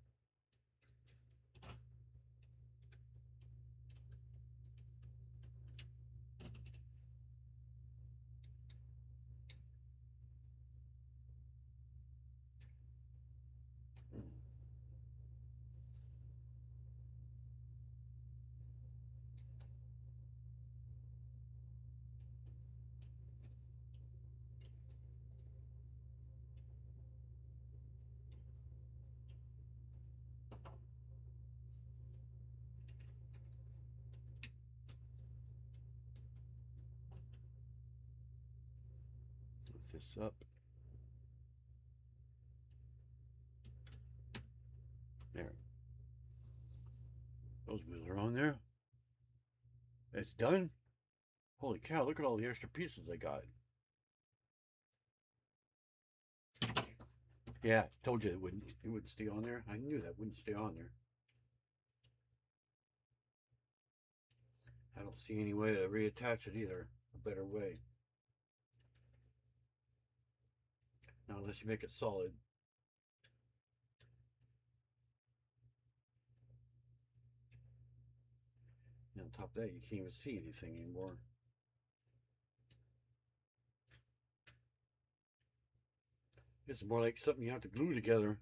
Lift this up. There. Those wheels are on there. It's done. Holy cow, look at all the extra pieces I got. Yeah, told you it wouldn't stay on there. I knew that wouldn't stay on there. I don't see any way to reattach it either. A better way. Now unless you make it solid. And on top of that, you can't even see anything anymore. It's more like something you have to glue together.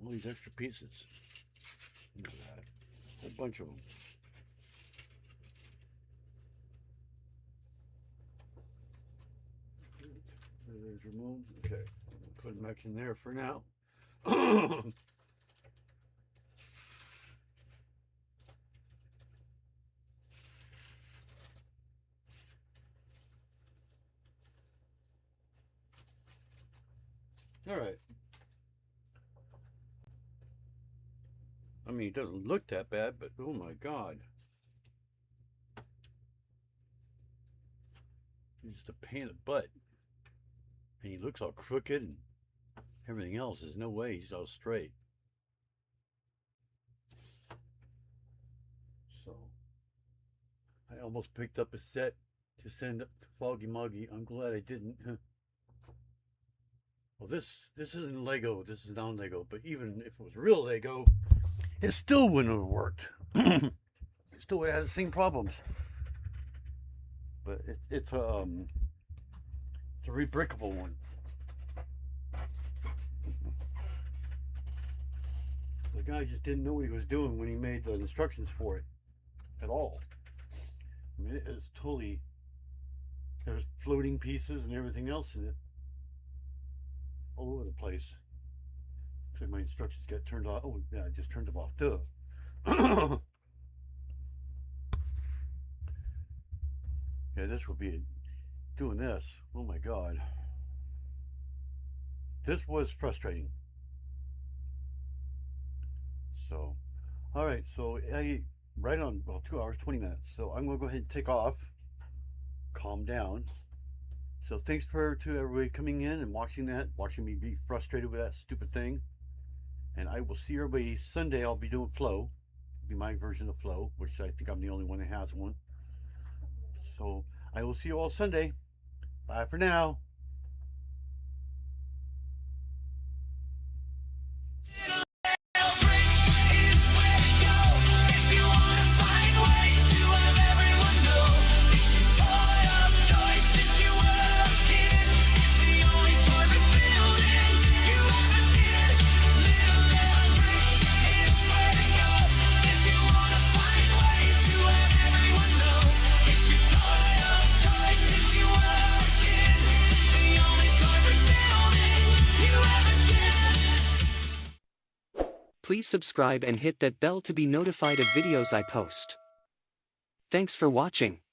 All these extra pieces. Look at that. A whole bunch of them. There's Ramone. Okay. Put him back in there for now. All right. I mean, it doesn't look that bad, but oh my God. He's just a pain in the butt. And he looks all crooked and everything else. There's no way he's all straight. So, I almost picked up a set to send up to Foggy Moggy. I'm glad I didn't. Well, this isn't Lego. This is non-Lego. But even if it was real Lego, it still wouldn't have worked. It still would have had the same problems. But it's a rebrickable one. The guy just didn't know what he was doing when he made the instructions for it at all. I mean, it is totally, there's floating pieces and everything else in it all over the place. So my instructions got turned off. Oh yeah, I just turned them off. Duh. Yeah, this will be doing this. Oh my God. This was frustrating. So, all right. So right on, well, 2 hours, 20 minutes. So I'm going to go ahead and take off. Calm down. So thanks to everybody coming in and watching me be frustrated with that stupid thing. And I will see everybody Sunday. I'll be doing Flow. It'll be my version of Flow, which I think I'm the only one that has one. So I will see you all Sunday. Bye for now. Please subscribe and hit that bell to be notified of videos I post. Thanks for watching.